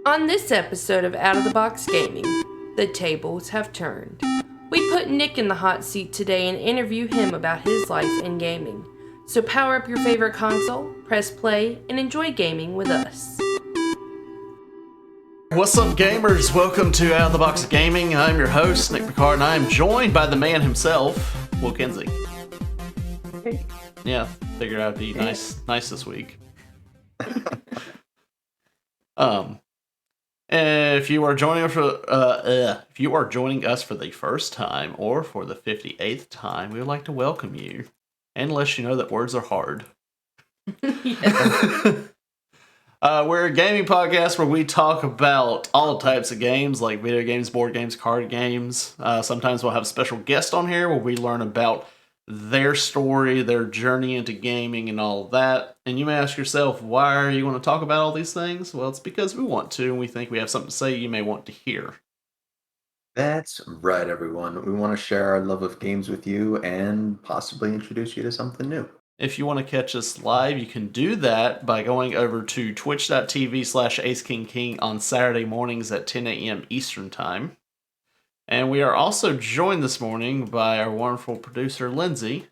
On this episode of Out of the Box Gaming, the tables have turned. We put Nick in the hot seat today and interview him about his life in gaming. So power up your favorite console, press play, and enjoy gaming with us. What's up, gamers? Welcome to Out of the Box Gaming. I'm your host, Nick Picard, and I am joined by the man himself, Will Kinsey. Hey. Yeah, figured I'd be nice this week. If you are joining us for the first time or for the 58th time, we would like to welcome you and let you know that words are hard. We're a gaming podcast where we talk about all types of games, like video games, board games, card games. Sometimes we'll have special guests on here where we learn about their story, their journey into gaming, and all of that. And you may ask yourself, why are you going to talk about all these things? Well, it's because we want to, and we think we have something to say you may want to hear. That's right, everyone. We want to share our love of games with you and possibly introduce you to something new. If you want to catch us live, you can do that by going over to twitch.tv/Acekingking on Saturday mornings at 10 a.m. Eastern Time. And we are also joined this morning by our wonderful producer, Lindsay.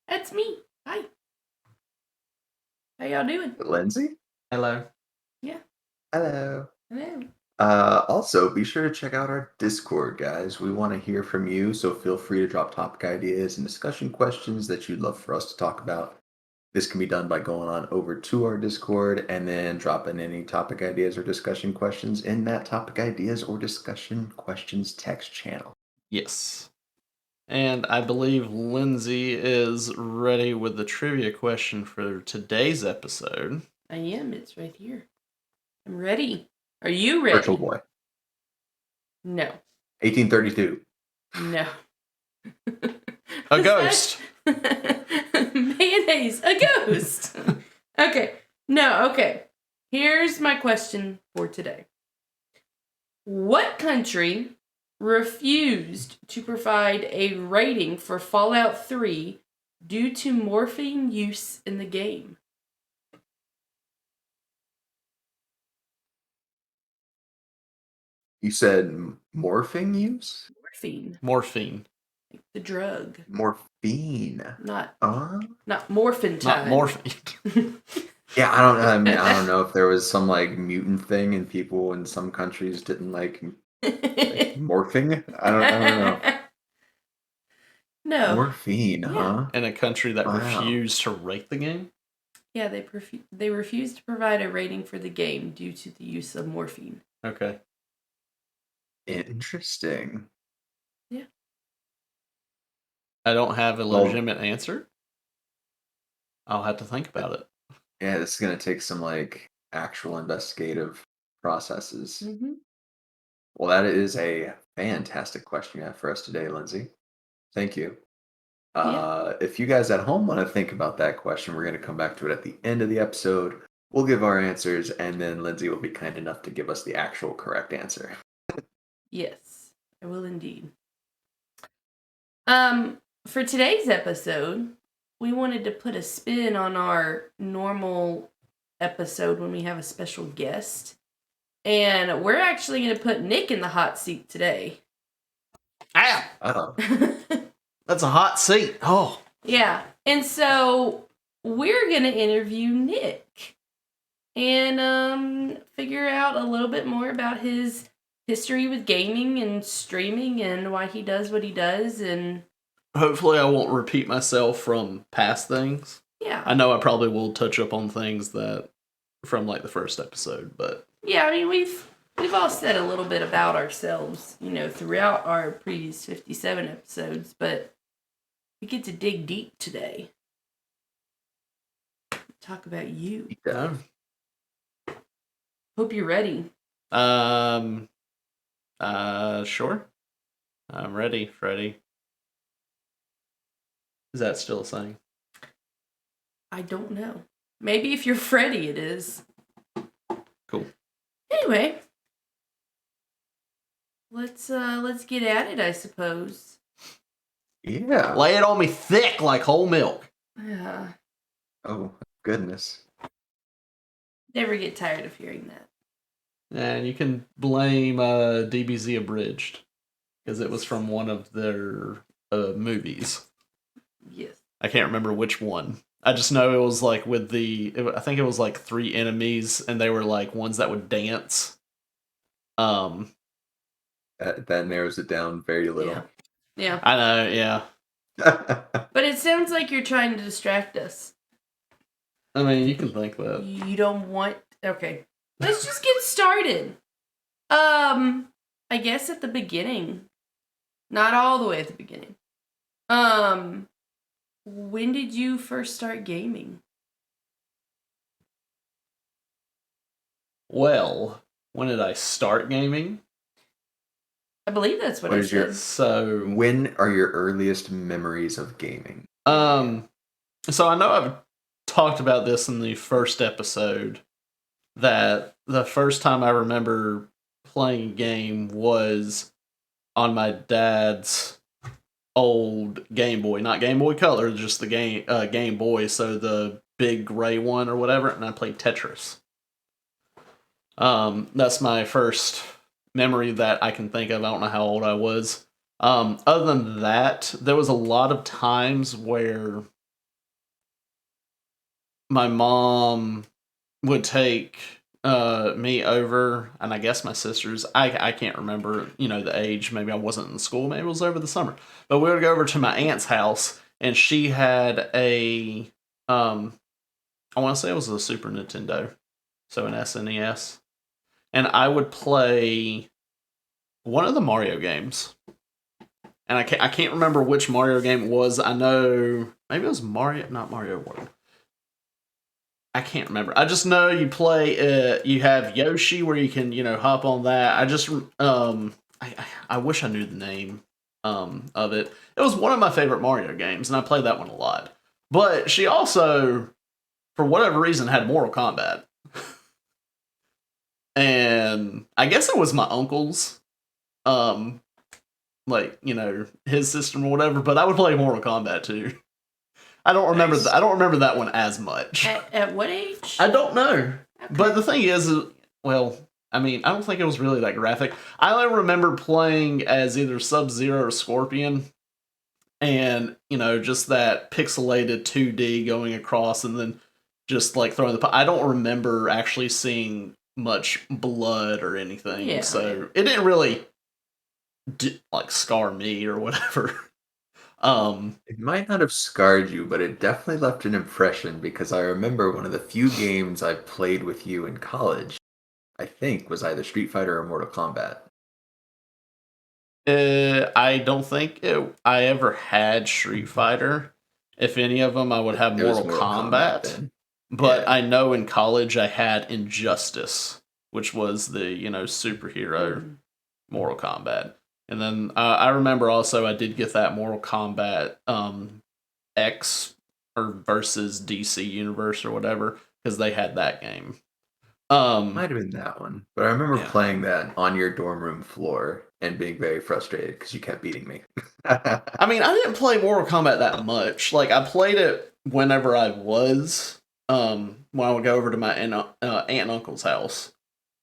That's me. Hi. How y'all doing? Lindsay? Hello. Yeah. Hello. Hello. Also, be sure to check out our Discord, guys. We want to hear from you, so feel free to drop topic ideas and discussion questions that you'd love for us to talk about. This can be done by going on over to our Discord and then dropping any topic ideas or discussion questions in that topic ideas or discussion questions text channel. Yes. And I believe Lindsay is ready with the trivia question for today's episode. I am. It's right here. I'm ready. Are you ready? Virtual Boy. No. 1832. No. A ghost. Mayonnaise. A ghost. Okay. No, okay. Here's my question for today. What country refused to provide a rating for Fallout 3 due to morphine use in the game? You said morphing use? Morphine. Morphine. Like the drug. Morphine. Not morphin time. Not morphine. Yeah, I don't know. I mean, I don't know if there was some like mutant thing and people in some countries didn't like morphing. I don't know. No. Morphine, Yeah. huh? In a country that Wow. refused to rate the game? Yeah, they refused to provide a rating for the game due to the use of morphine. Okay. Interesting. Yeah. I don't have a Well- legitimate answer. I'll have to think about it. Yeah, this is gonna take some like actual investigative processes. Mm-hmm. Well, that is a fantastic question you have for us today, Lindsay. Thank you. If you guys at home want to think about that question, we're going to come back to it at the end of the episode. We'll give our answers, and then Lindsay will be kind enough to give us the actual correct answer. Yes, I will indeed. For today's episode, we wanted to put a spin on our normal episode when we have a special guest. And we're actually going to put Nick in the hot seat today. Ow! Oh, That's a hot seat. Oh. Yeah. And so we're going to interview Nick and figure out a little bit more about his history with gaming and streaming and why he does what he does. And Hopefully I won't repeat myself from past things. yeah. I know I probably will touch up on things that from like the first episode, but Yeah, I mean, we've all said a little bit about ourselves, throughout our previous 57 episodes, but we get to dig deep today. Talk about you. yeah. Hope you're ready. Sure. I'm ready, Freddy. Is that still a saying? I don't know. Maybe if you're Freddy, it is. Cool. Anyway, let's get at it, I suppose. Yeah. Lay it on me thick like whole milk. Yeah. Oh, goodness. Never get tired of hearing that. And you can blame DBZ Abridged because it was from one of their movies. Yes. I can't remember which one. I just know it was like with I think it was like 3 enemies, and they were like ones that would dance. That narrows it down very little. Yeah. I know, yeah. But it sounds like you're trying to distract us. I mean, you can think that. You don't want... Okay. Let's just get started. I guess at the beginning. Not all the way at the beginning. When did you first start gaming? Well, when did I start gaming? I believe that's what What I is your- said. So, When are your earliest memories of gaming? so I know I've talked about this in the first episode, that the first time I remember playing a game was on my dad's old Game Boy, not Game Boy Color, just the Game Boy, so the big gray one or whatever, and I played Tetris. That's my first memory that I can think of. I don't know how old I was. Other than that, there was a lot of times where my mom would take me over, and I guess my sisters. I can't remember, the age. Maybe I wasn't in school. Maybe it was over the summer. But we would go over to my aunt's house, and she had a I want to say it was a Super Nintendo, so an SNES, and I would play one of the Mario games. And I can't remember which Mario game it was. I know maybe it was Mario, not Mario World. I can't remember. I just know you play. You have Yoshi where you can hop on that. I just I wish I knew the name of it. It was one of my favorite Mario games, and I played that one a lot. But she also, for whatever reason, had Mortal Kombat, and I guess it was my uncle's. His system or whatever, but I would play Mortal Kombat too. I don't remember. Nice. I don't remember that one as much. At what age? I don't know. Okay. But the thing is, well, I mean, I don't think it was really that graphic. I only remember playing as either Sub-Zero or Scorpion, and just that pixelated 2D going across, and then just like throwing the. I don't remember actually seeing much blood or anything, Yeah. so it didn't really scar me or whatever. It might not have scarred you, but it definitely left an impression because I remember one of the few games I played with you in college, I think, was either Street Fighter or Mortal Kombat. I don't think I ever had Street Fighter. If any of them, I would have It was Mortal Kombat. then. But Yeah. I know in college I had Injustice, which was the superhero Mortal Kombat. And then I remember also I did get that Mortal Kombat X or versus DC Universe or whatever, because they had that game. Might have been that one, but I remember Yeah. playing that on your dorm room floor and being very frustrated because you kept beating me. I mean, I didn't play Mortal Kombat that much. Like, I played it whenever I was, when I would go over to my aunt and uncle's house.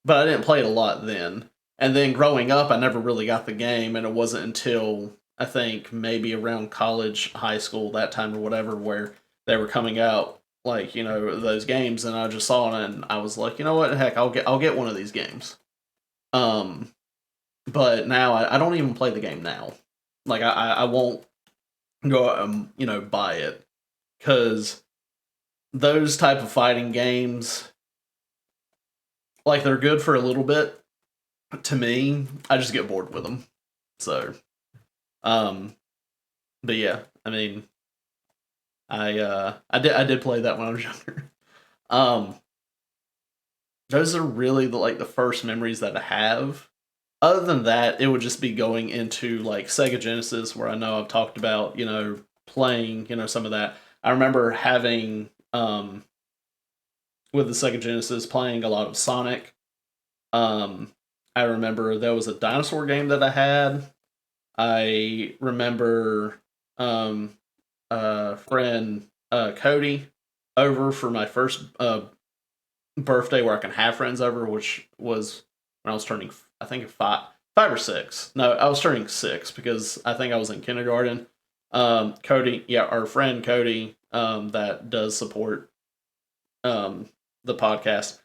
But I didn't play it a lot then. And then growing up, I never really got the game, and it wasn't until, I think, maybe around college, high school, that time or whatever, where they were coming out, those games, and I just saw it, and I was like, you know what, heck, I'll get one of these games. But now, I don't even play the game now. Like, I won't go out buy it, because those type of fighting games, like, they're good for a little bit. To me, I just get bored with them. So, but yeah, I mean, I did play that when I was younger. Those are really the first memories that I have. Other than that, it would just be going into like Sega Genesis, where I know I've talked about playing some of that. I remember having with the Sega Genesis playing a lot of Sonic. I remember there was a dinosaur game that I had. I remember friend Cody over for my first birthday, where I can have friends over, which was when I was turning, I think 5 or 6. No, I was turning 6 because I think I was in kindergarten. Cody, our friend Cody, that does support the podcast.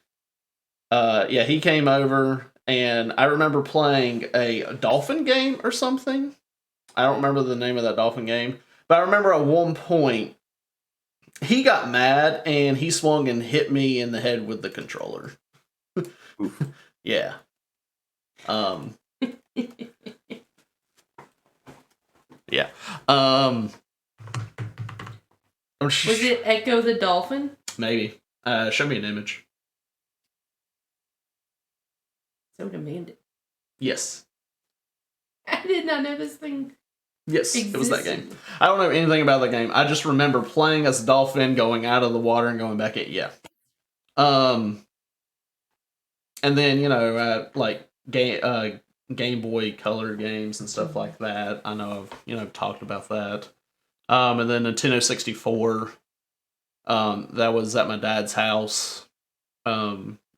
He came over, and I remember playing a dolphin game or something. I don't remember the name of that dolphin game, but I remember at one point he got mad and he swung and hit me in the head with the controller. Oof. Yeah. Yeah. Was it Echo the Dolphin? Maybe. Show me an image. So demanding. Yes. I did not know this thing. Yes, existed. It was that game. I don't know anything about the game. I just remember playing as a dolphin, going out of the water and going back in. Yeah. And then, like Game Boy Color games and stuff like that. I know I've talked about that. And then Nintendo 64. That was at my dad's house.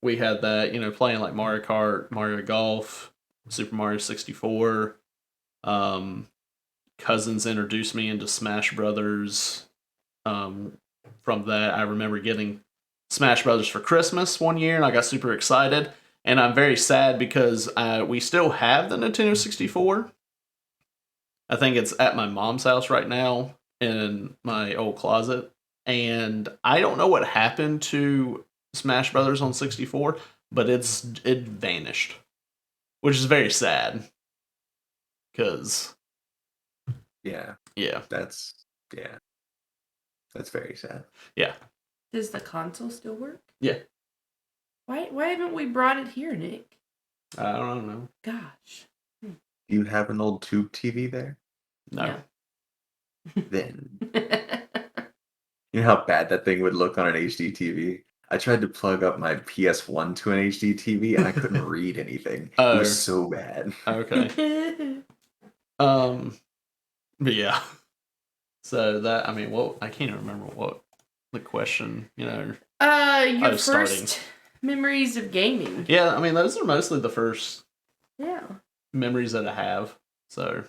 We had that, playing like Mario Kart, Mario Golf, Super Mario 64. Cousins introduced me into Smash Brothers. From that, I remember getting Smash Brothers for Christmas one year, and I got super excited. And I'm very sad because we still have the Nintendo 64. I think it's at my mom's house right now in my old closet. And I don't know what happened to Smash Brothers on 64, but it vanished, which is very sad. Because yeah, that's very sad. Yeah. Does the console still work? Yeah. Why haven't we brought it here, Nick? I don't know. Gosh. Do you have an old tube TV there? No. Then you know how bad that thing would look on an HD TV? I tried to plug up my PS1 to an HD TV and I couldn't read anything. It was so bad. Okay. But yeah. So that, I can't even remember what the question, your first memories of gaming. Yeah, those are mostly the first memories that I have. So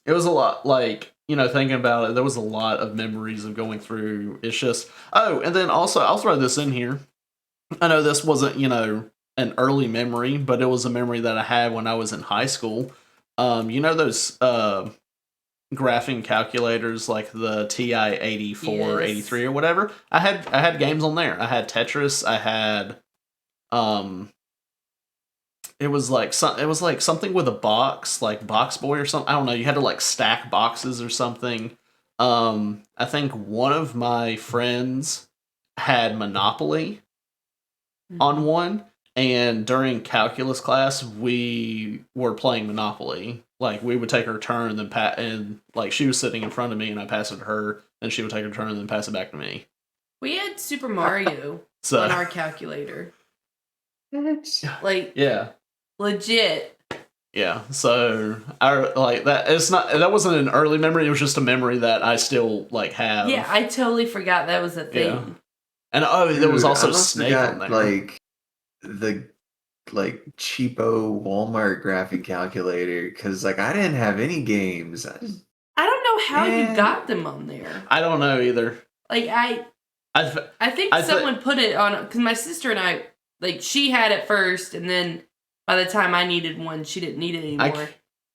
it was a lot, like, thinking about it, there was a lot of memories of going through. It's just, and then also, I'll throw this in here. I know this wasn't, an early memory, but it was a memory that I had when I was in high school. Those graphing calculators, like the TI-84, 83 or whatever? I had games on there. I had Tetris, I had it was like something with a box, like Box Boy or something. I don't know. You had to like stack boxes or something. I think one of my friends had Monopoly on one, and during calculus class, we were playing Monopoly. Like, we would take our turn, and like, she was sitting in front of me, and I pass it to her, and she would take her turn, and then pass it back to me. We had Super Mario on our calculator. Like, yeah. Legit. Yeah, so I like that. That wasn't an early memory. It was just a memory that I still like have. Yeah, I totally forgot that was a thing. Yeah. And there was also Snake on there. Like the cheapo Walmart graphic calculator, because like I didn't have any games. I don't know how you got them on there. I don't know either. Like I think someone put it on, because my sister and I, like, she had it first, and then by the time I needed one, she didn't need it anymore.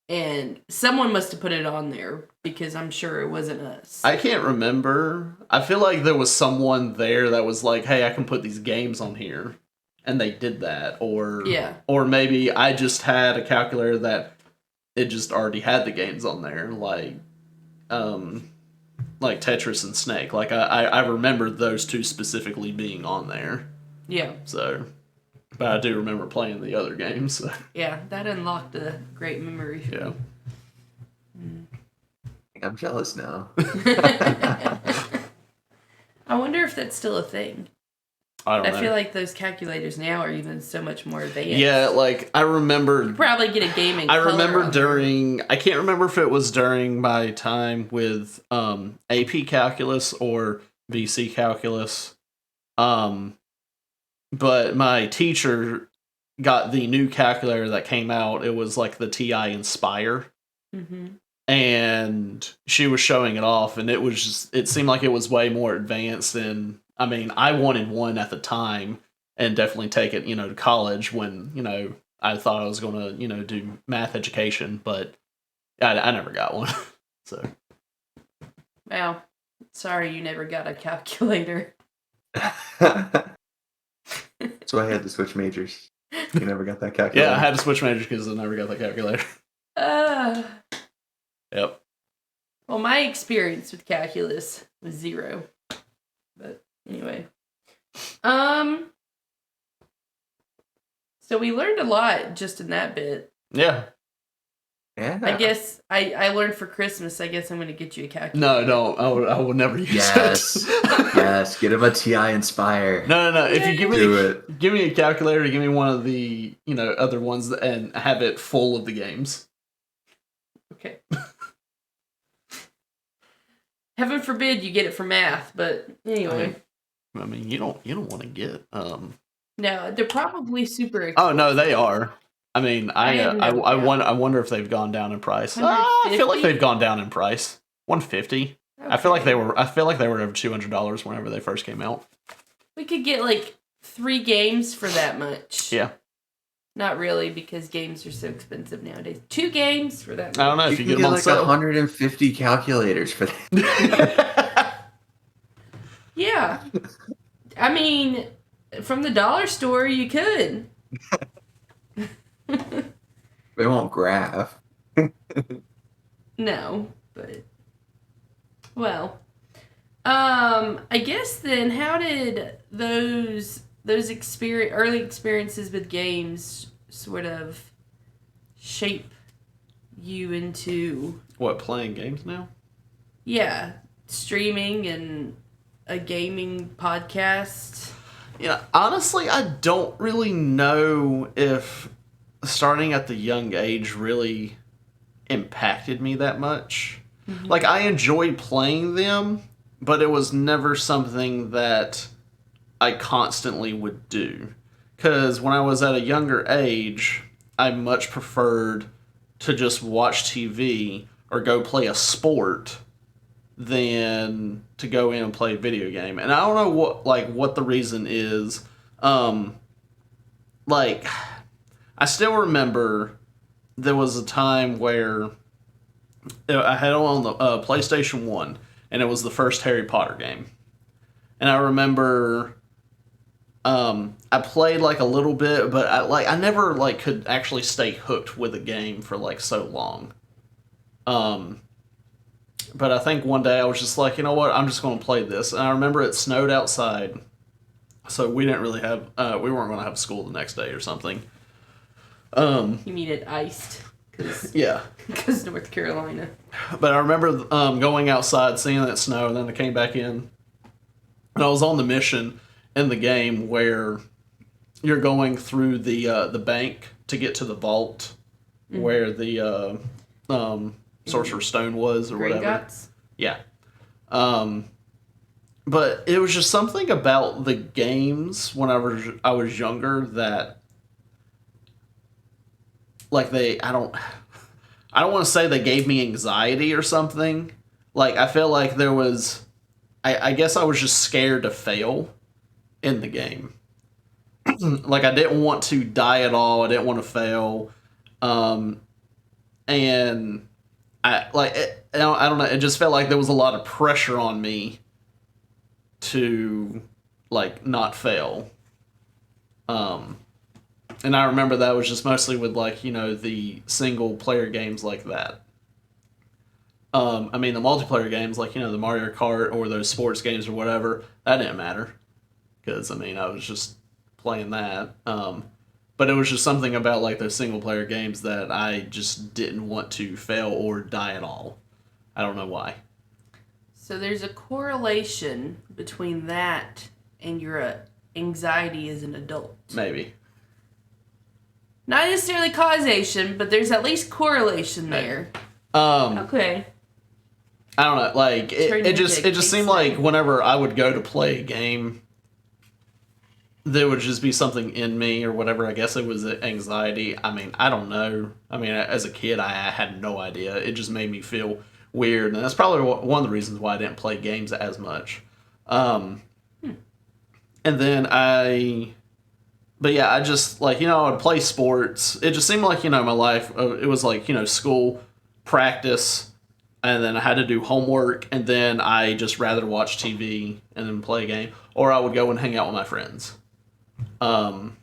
And someone must have put it on there, because I'm sure it wasn't us. I can't remember. I feel like there was someone there that was like, hey, I can put these games on here. And they did that. Or maybe I just had a calculator that it just already had the games on there. Like Tetris and Snake. Like, I remember those two specifically being on there. Yeah. So... But I do remember playing the other games. So. Yeah, that unlocked a great memory. Yeah. I'm jealous now. I wonder if that's still a thing. I don't know. I feel like those calculators now are even so much more advanced. Yeah, like, I remember... You probably get a game in I color remember on during... I can't remember if it was during my time with AP Calculus or VC Calculus. but my teacher got the new calculator that came out. It was like the TI Inspire. Mm-hmm. And she was showing it off, and it seemed like it was way more advanced. And I mean, I wanted one at the time and definitely take it, to college when, I thought I was going to, do math education, but I never got one. So. Well, sorry you never got a calculator. So I had to switch majors. You never got that calculator? Yeah, I had to switch majors because I never got that calculator. Yep. Well, my experience with calculus was 0. But anyway. So we learned a lot just in that bit. Yeah. Yeah. I guess I learned for Christmas. I guess I'm going to get you a calculator. No, don't. I would never use it. Yes. Get him a TI Inspire. No. If you give me a calculator, give me one of the other ones and have it full of the games. Okay. Heaven forbid you get it for math, but anyway. I mean, you don't want to get No, they're probably super expensive. Oh no, they are. I mean, I wonder if they've gone down in price. I feel like they've gone down in price. $150. Okay. I feel like they were over $200 whenever they first came out. We could get like 3 games for that much. Yeah. Not really, because games are so expensive nowadays. 2 games for that much. I don't know if you get them on like sale. 150 calculators for that. Yeah. I mean, from the dollar store, you could. They won't graph. No, but... Well. I guess then, how did those early experiences with games sort of shape you into playing games now? Yeah, streaming and a gaming podcast. Yeah, honestly, I don't really know if starting at the young age really impacted me that much. Mm-hmm. Like, I enjoyed playing them, but it was never something that I constantly would do. Because when I was at a younger age, I much preferred to just watch TV or go play a sport than to go in and play a video game. And I don't know what the reason is. I still remember there was a time where I had on the PlayStation 1, and it was the first Harry Potter game. And I remember I played like a little bit, but I never could actually stay hooked with a game for so long. But I think one day I was just like, you know what, I'm just going to play this. And I remember it snowed outside, so we didn't really have we weren't going to have school the next day or something. You mean it iced? Yeah. Because North Carolina. But I remember going outside, seeing that snow, and then I came back in. And I was on the mission in the game where you're going through the bank to get to the vault, mm-hmm. where the Sorcerer's Stone was, or whatever. Gringotts? Yeah. But it was just something about the games when I was younger that, I don't want to say they gave me anxiety or something. I feel like there was, I guess I was just scared to fail in the game. I didn't want to die at all. I didn't want to fail. And I don't know. It just felt like there was a lot of pressure on me to not fail. And I remember that was just mostly with the single player games like that. I mean, the multiplayer games the Mario Kart or those sports games or whatever, that didn't matter. Because, I was just playing that. But it was just something about those single player games that I just didn't want to fail or die at all. I don't know why. So there's a correlation between that and your anxiety as an adult. Maybe. Not necessarily causation, but there's at least correlation there. Okay. I don't know. It just seemed like whenever I would go to play a game there would just be something in me or whatever. I guess it was anxiety. I mean, I don't know. I mean, as a kid, I had no idea. It just made me feel weird, and that's probably one of the reasons why I didn't play games as much. And then but yeah, I just, like, I would play sports. It just seemed like, my life, it was like, school, practice, and then I had to do homework, and then I just rather watch TV and then play a game, or I would go and hang out with my friends. And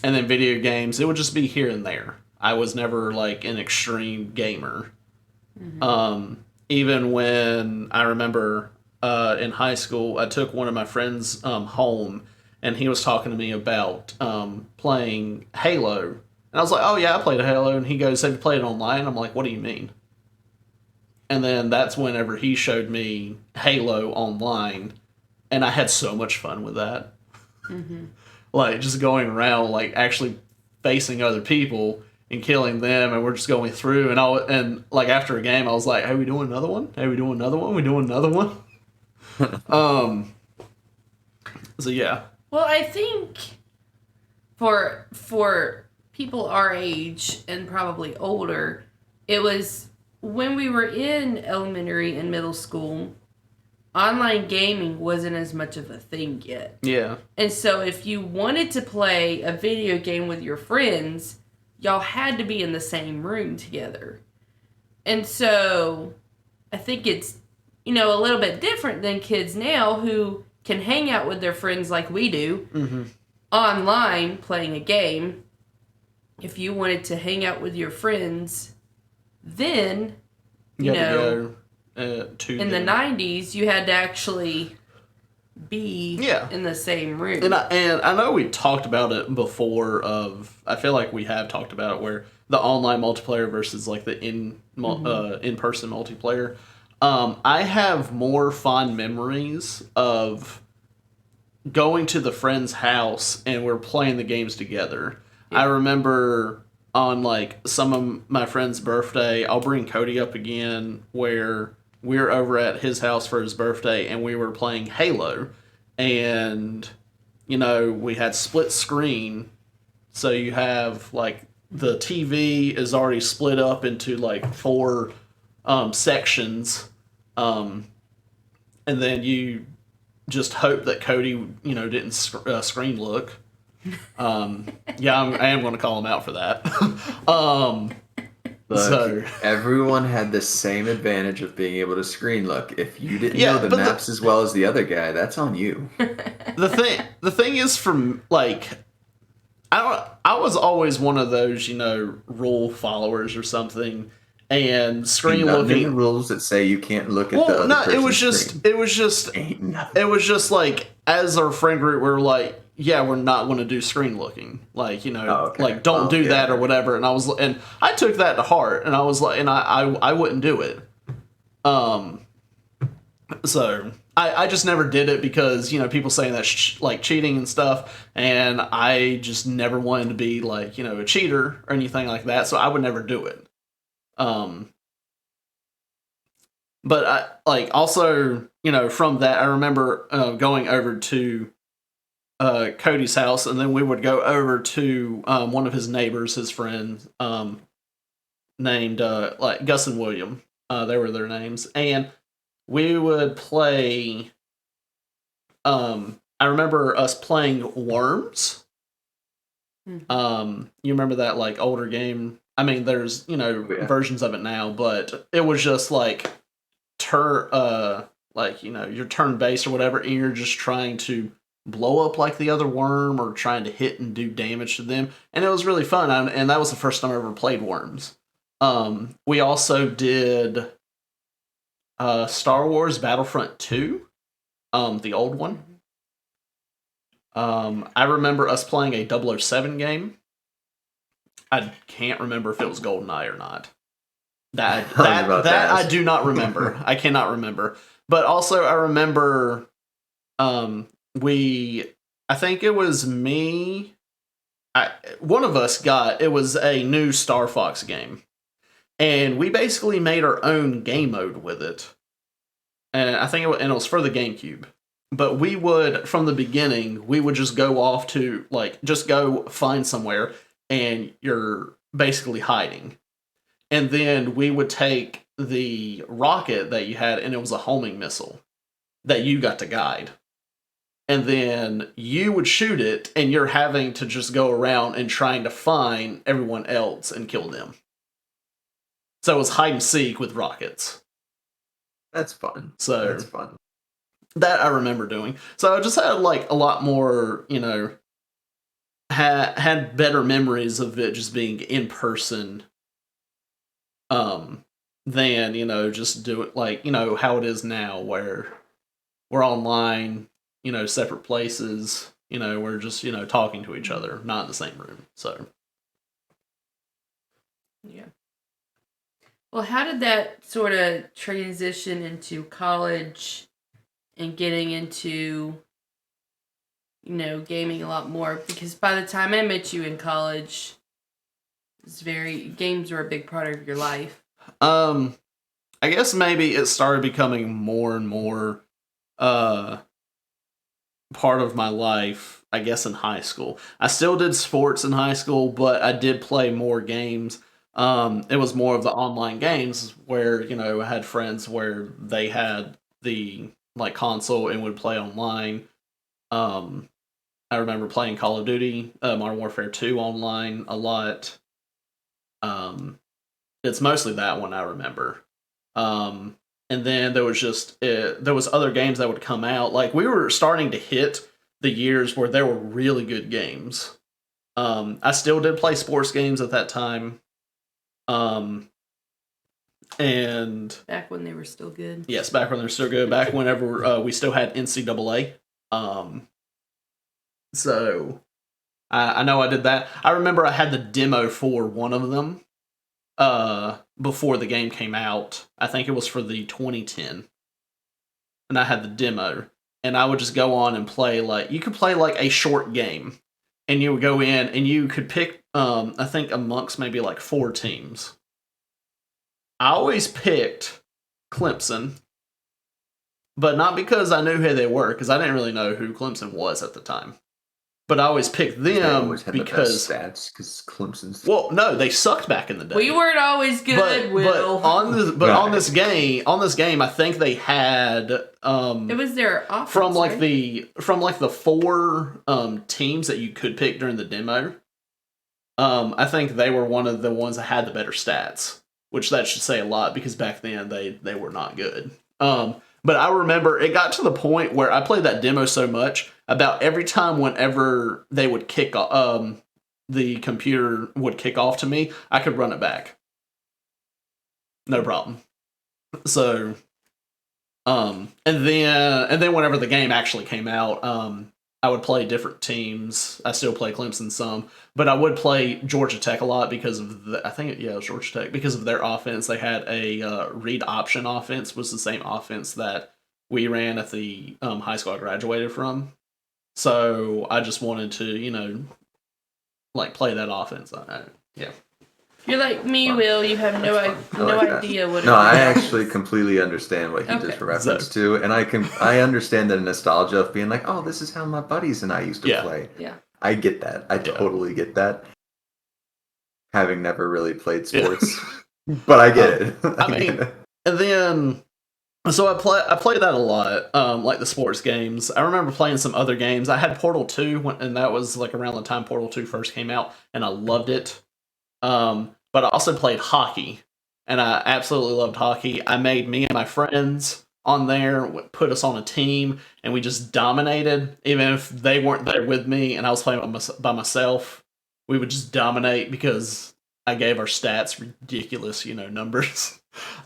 then video games, it would just be here and there. I was never, like, an extreme gamer. Even when I remember in high school, I took one of my friends home, and he was talking to me about playing Halo. And I was like, oh yeah, I played Halo. And he goes, have you played it online? I'm like, what do you mean? And then that's whenever he showed me Halo online, and I had so much fun with that. Like, just going around, like, actually facing other people and killing them, and we're just going through, and like, after a game, I was like, hey, we doing another one? Hey, we doing another one? We doing another one? So yeah. Well, I think for people our age and probably older, it was when we were in elementary and middle school, online gaming wasn't as much of a thing yet. Yeah. And so if you wanted to play a video game with your friends, y'all had to be in the same room together. And so I think it's, a little bit different than kids now who can hang out with their friends like we do online playing a game. If you wanted to hang out with your friends, then, you had to go in the 90s, you had to actually be in the same room. And I know we talked about it before. I feel like we have talked about it, where the online multiplayer versus like the in-person multiplayer. I have more fond memories of going to the friend's house and we're playing the games together. Yeah. I remember on, like, some of my friend's birthday, I'll bring Cody up again, where we're over at his house for his birthday and we were playing Halo. And, we had split screen. So you have, like, the TV is already split up into, like, 4 sections. And then you just hope that Cody, didn't screen look. Yeah, I am going to call him out for that. Look, everyone had the same advantage of being able to screen look. If you didn't know the maps as well as the other guy, that's on you. The thing is, from, like, I was always one of those, rule followers or something. And screen looking rules that say you can't look at the other person's screen. It was just like, as our friend group, we were like, yeah, we're not going to do screen looking, like, like, don't do that or whatever. And I took that to heart, and I was like, and I wouldn't do it. So I just never did it because, people saying that's like cheating and stuff, and I just never wanted to be like, a cheater or anything like that. So I would never do it. But I, like, also, from that, I remember going over to Cody's house, and then we would go over to one of his neighbors, his friend, named like Gus and William. They were their names, and we would play. I remember us playing Worms. You remember that, like, older game? I mean, there's, versions of it now, but it was just like you're turn-based or whatever, and you're just trying to blow up like the other worm or trying to hit and do damage to them. And it was really fun, and that was the first time I ever played Worms. We also did Star Wars Battlefront 2, the old one. I remember us playing a 007 game. I can't remember if it was GoldenEye or not. That I do not remember. I cannot remember. But also I remember I think it was me. One of us it was a new Star Fox game. And we basically made our own game mode with it. And I think it was for the GameCube. But we would, from the beginning, we would just go off to, like, just go find somewhere, and you're basically hiding. And then we would take the rocket that you had, and it was a homing missile that you got to guide. And then you would shoot it, and you're having to just go around and trying to find everyone else and kill them. So it was hide and seek with rockets. That's fun. So That's fun. That I remember doing. So I just had like a lot more, had better memories of it just being in person, than just do it like how it is now, where we're online, separate places, we're just talking to each other, not in the same room. So yeah. Well, how did that sort of transition into college and getting into, gaming a lot more? Because by the time I met you in college, games were a big part of your life. I guess maybe it started becoming more and more part of my life, I guess, in high school. I still did sports in high school, but I did play more games. It was more of the online games where, I had friends where they had the like console and would play online. I remember playing Call of Duty, Modern Warfare 2 online a lot. It's mostly that one I remember. And then there was there was other games that would come out. Like, we were starting to hit the years where there were really good games. I still did play sports games at that time. And back when they were still good. Yes, back when they were still good. Back whenever we still had NCAA. So I know I did that. I remember I had the demo for one of them before the game came out. I think it was for the 2010. And I had the demo. And I would just go on and play, like, you could play like a short game. And you would go in and you could pick, I think, amongst maybe like 4 teams. I always picked Clemson, but not because I knew who they were, because I didn't really know who Clemson was at the time. But I always picked them because the best stats, because Clemson's. Well, no, they sucked back in the day. We weren't always good, Will. On this game, I think they had it was their offense, from right? the 4 teams that you could pick during the demo. I think they were one of the ones that had the better stats, which that should say a lot, because back then they were not good. But I remember it got to the point where I played that demo so much, about every time whenever they would kick the computer would kick off to me, I could run it back. No problem. So, and then whenever the game actually came out, I would play different teams. I still play Clemson some, but I would play Georgia Tech a lot because of it was Georgia Tech, because of their offense. They had a read option offense, was the same offense that we ran at the high school I graduated from. So I just wanted to, like, play that offense. Yeah. You're like me, Will. You have no idea what it is. No, I actually completely understand what he just referenced to, and I understand the nostalgia of being like, oh, this is how my buddies and I used to play. Yeah. I get that. I totally get that. Having never really played sports, but I get it. And then so I played that a lot, like the sports games. I remember playing some other games. I had Portal 2, and that was like around the time Portal 2 first came out, and I loved it. But I also played hockey, and I absolutely loved hockey. I made me and my friends on there, put us on a team, and we just dominated. Even if they weren't there with me and I was playing by myself, we would just dominate because I gave our stats ridiculous, numbers.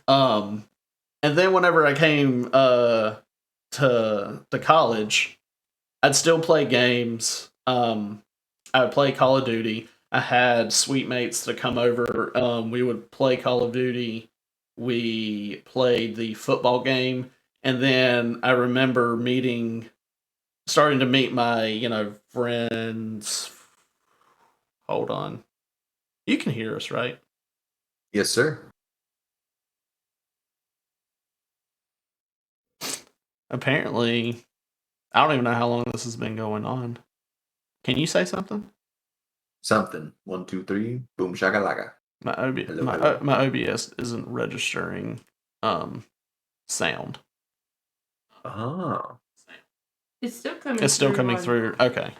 And then whenever I came to college, I'd still play games. I would play Call of Duty. I had sweet mates to come over. We would play Call of Duty. We played the football game. And then I remember starting to meet my, friends. Hold on. You can hear us, right? Yes, sir. Apparently, I don't even know how long this has been going on. Can you say something? Something. 1, 2, 3. Boom shakalaka. My OBS isn't registering sound. Oh. It's still coming. It's still coming through. Okay.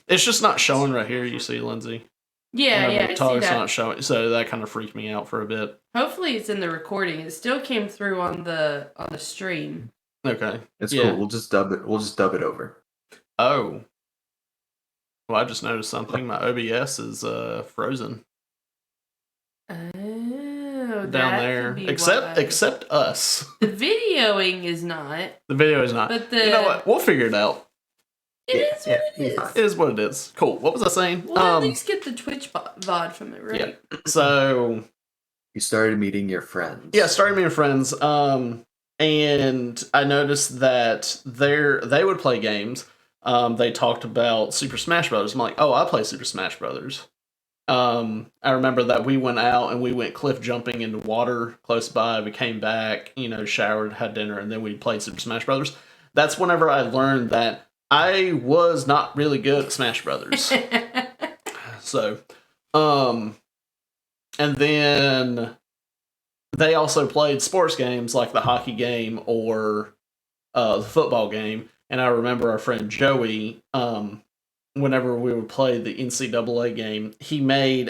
It's just not showing right here. You see, Lindsay. Yeah, Whenever yeah, it I talks, see that. not showing. So that kind of freaked me out for a bit. Hopefully, it's in the recording. It still came through on the stream. Okay. It's cool. We'll just dub it. We'll just dub it over. Oh. Well, I just noticed something. My OBS is frozen. Oh, Down there. Except us. The videoing is not. The video is not. But you know what? We'll figure it out. It is what it is. It is what it is. Cool. What was I saying? We'll at least get the Twitch VOD from it, right? Yeah. So you started meeting your friends. Yeah, started meeting friends. And I noticed that they would play games. They talked about Super Smash Brothers. I'm like, oh, I play Super Smash Brothers. I remember that we went out and we went cliff jumping into water close by. We came back, showered, had dinner, and then we played Super Smash Brothers. That's whenever I learned that I was not really good at Smash Brothers. So, and then they also played sports games like the hockey game or the football game. And I remember our friend Joey, whenever we would play the NCAA game, he made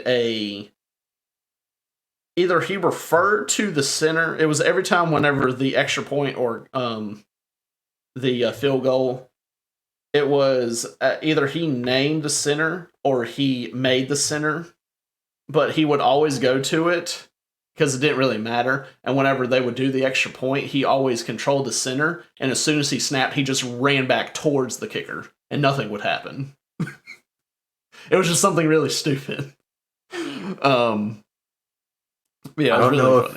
either he referred to the center. It was every time whenever the extra point or the field goal, it was either he named the center or he made the center, but he would always go to it because it didn't really matter. And whenever they would do the extra point, he always controlled the center. And as soon as he snapped, he just ran back towards the kicker and nothing would happen. It was just something really stupid. Yeah, I don't know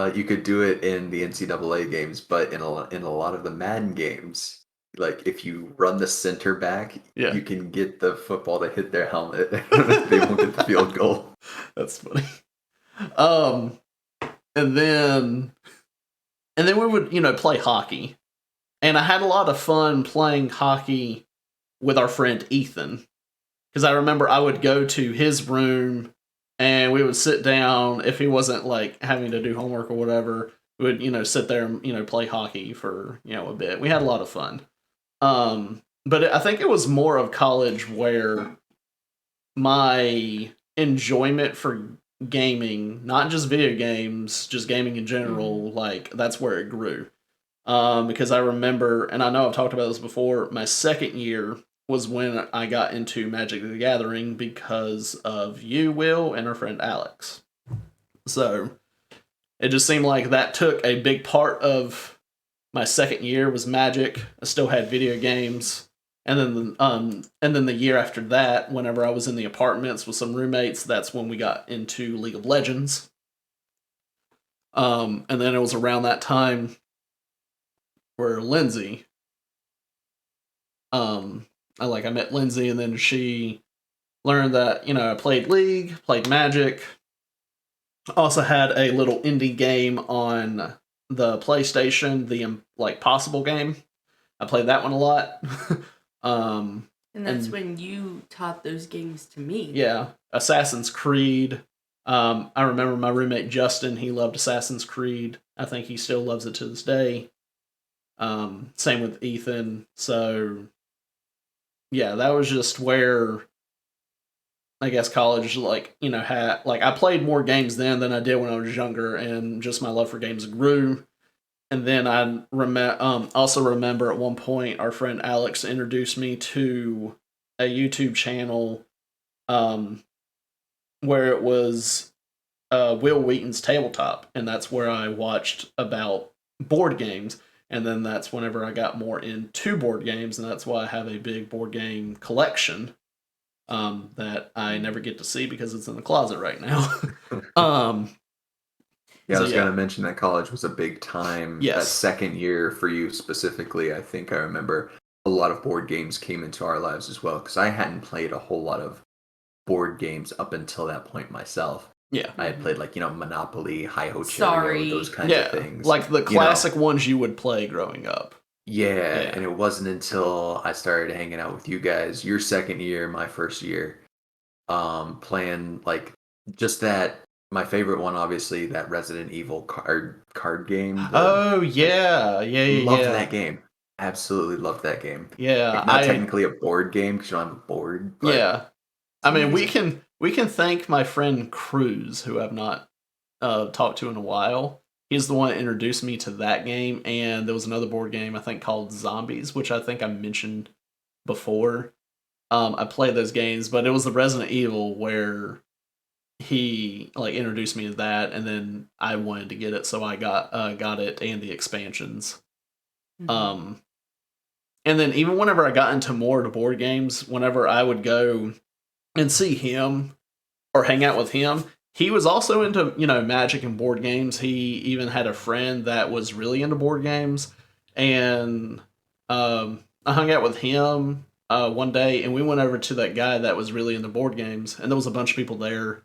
if you could do it in the NCAA games, but in a lot of the Madden games, like if you run the center back, you can get the football to hit their helmet. They won't get the field goal. That's funny. And then we would, play hockey. And I had a lot of fun playing hockey with our friend Ethan. Because I remember I would go to his room and we would sit down if he wasn't like having to do homework or whatever. We would, sit there and, play hockey for, a bit. We had a lot of fun. But I think it was more of college where my enjoyment for gaming, not just video games, just gaming in general, like that's where it grew. Because I remember, and I know I've talked about this before, my second year was when I got into Magic the Gathering because of you, Will, and our friend Alex. So it just seemed like that took a big part of my second year was Magic. I still had video games. And then the year after that, whenever I was in the apartments with some roommates, that's when we got into League of Legends. And then it was around that time where Lindsay, I met Lindsay, and then she learned that, I played League, played Magic. Also had a little indie game on the PlayStation, the Possible game. I played that one a lot. And that's when you taught those games to me. Yeah. Assassin's Creed. I remember my roommate Justin, he loved Assassin's Creed. I think he still loves it to this day. Same with Ethan. So yeah, that was just where I guess college had I played more games then than I did when I was younger, and just my love for games grew. And then I also remember at one point our friend Alex introduced me to a YouTube channel where it was Will Wheaton's Tabletop, and that's where I watched about board games. And then that's whenever I got more into board games, and that's why I have a big board game collection that I never get to see because it's in the closet right now. Yeah, I was going to mention that college was a big time. Yes. That second year for you specifically, I think I remember a lot of board games came into our lives as well, because I hadn't played a whole lot of board games up until that point myself. Yeah. I had played Monopoly, Hi-Ho Cherry, those kinds of things. Like the classic ones you would play growing up. Yeah, Yeah. and it wasn't until I started hanging out with you guys, your second year, my first year, playing like just that. My favorite one, obviously, that Resident Evil card game. The Oh like, yeah, yeah, yeah, loved yeah. that game. Absolutely loved that game. Yeah, Like not technically a board game because you don't have a board, but yeah. it's I mean, we amazing. can thank my friend Cruz, who I've not talked to in a while. He's the one that introduced me to that game, and there was another board game I think called Zombies, which I think I mentioned before. I played those games, but it was the Resident Evil where he like introduced me to that, and then I wanted to get it, so I got it and the expansions. Mhm. And then even whenever I got into more of the board games, whenever I would go and see him or hang out with him, he was also into Magic and board games. He even had a friend that was really into board games, and I hung out with him one day, and we went over to that guy that was really into board games, and there was a bunch of people there.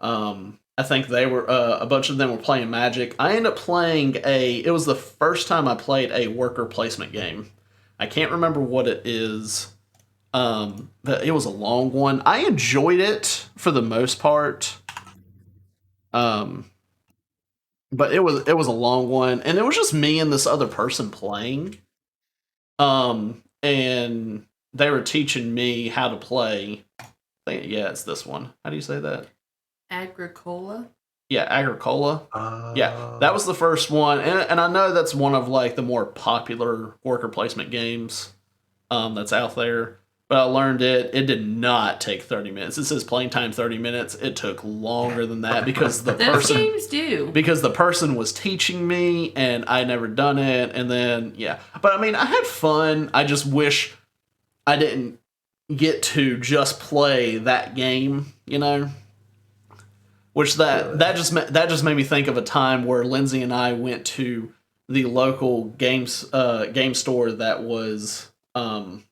I think they were a bunch of them were playing Magic. I ended up playing it was the first time I played a worker placement game. I can't remember what it is. But it was a long one. I enjoyed it for the most part. Um, but it was a long one, and it was just me and this other person playing. And they were teaching me how to play. Yeah, it's this one. How do you say that? Agricola. Yeah, Agricola. Yeah, that Uh, was the first one, and I know that's one of like the more popular worker placement games that's out there. But I learned it. It did not take 30 minutes. It says playing time 30 minutes. It took longer than that because Those games do. the person was teaching me and I never done it. And then yeah, but I mean I had fun. I just wish I didn't get to just play that game. Which Really? that just made me think of a time where Lindsay and I went to the local game store that was close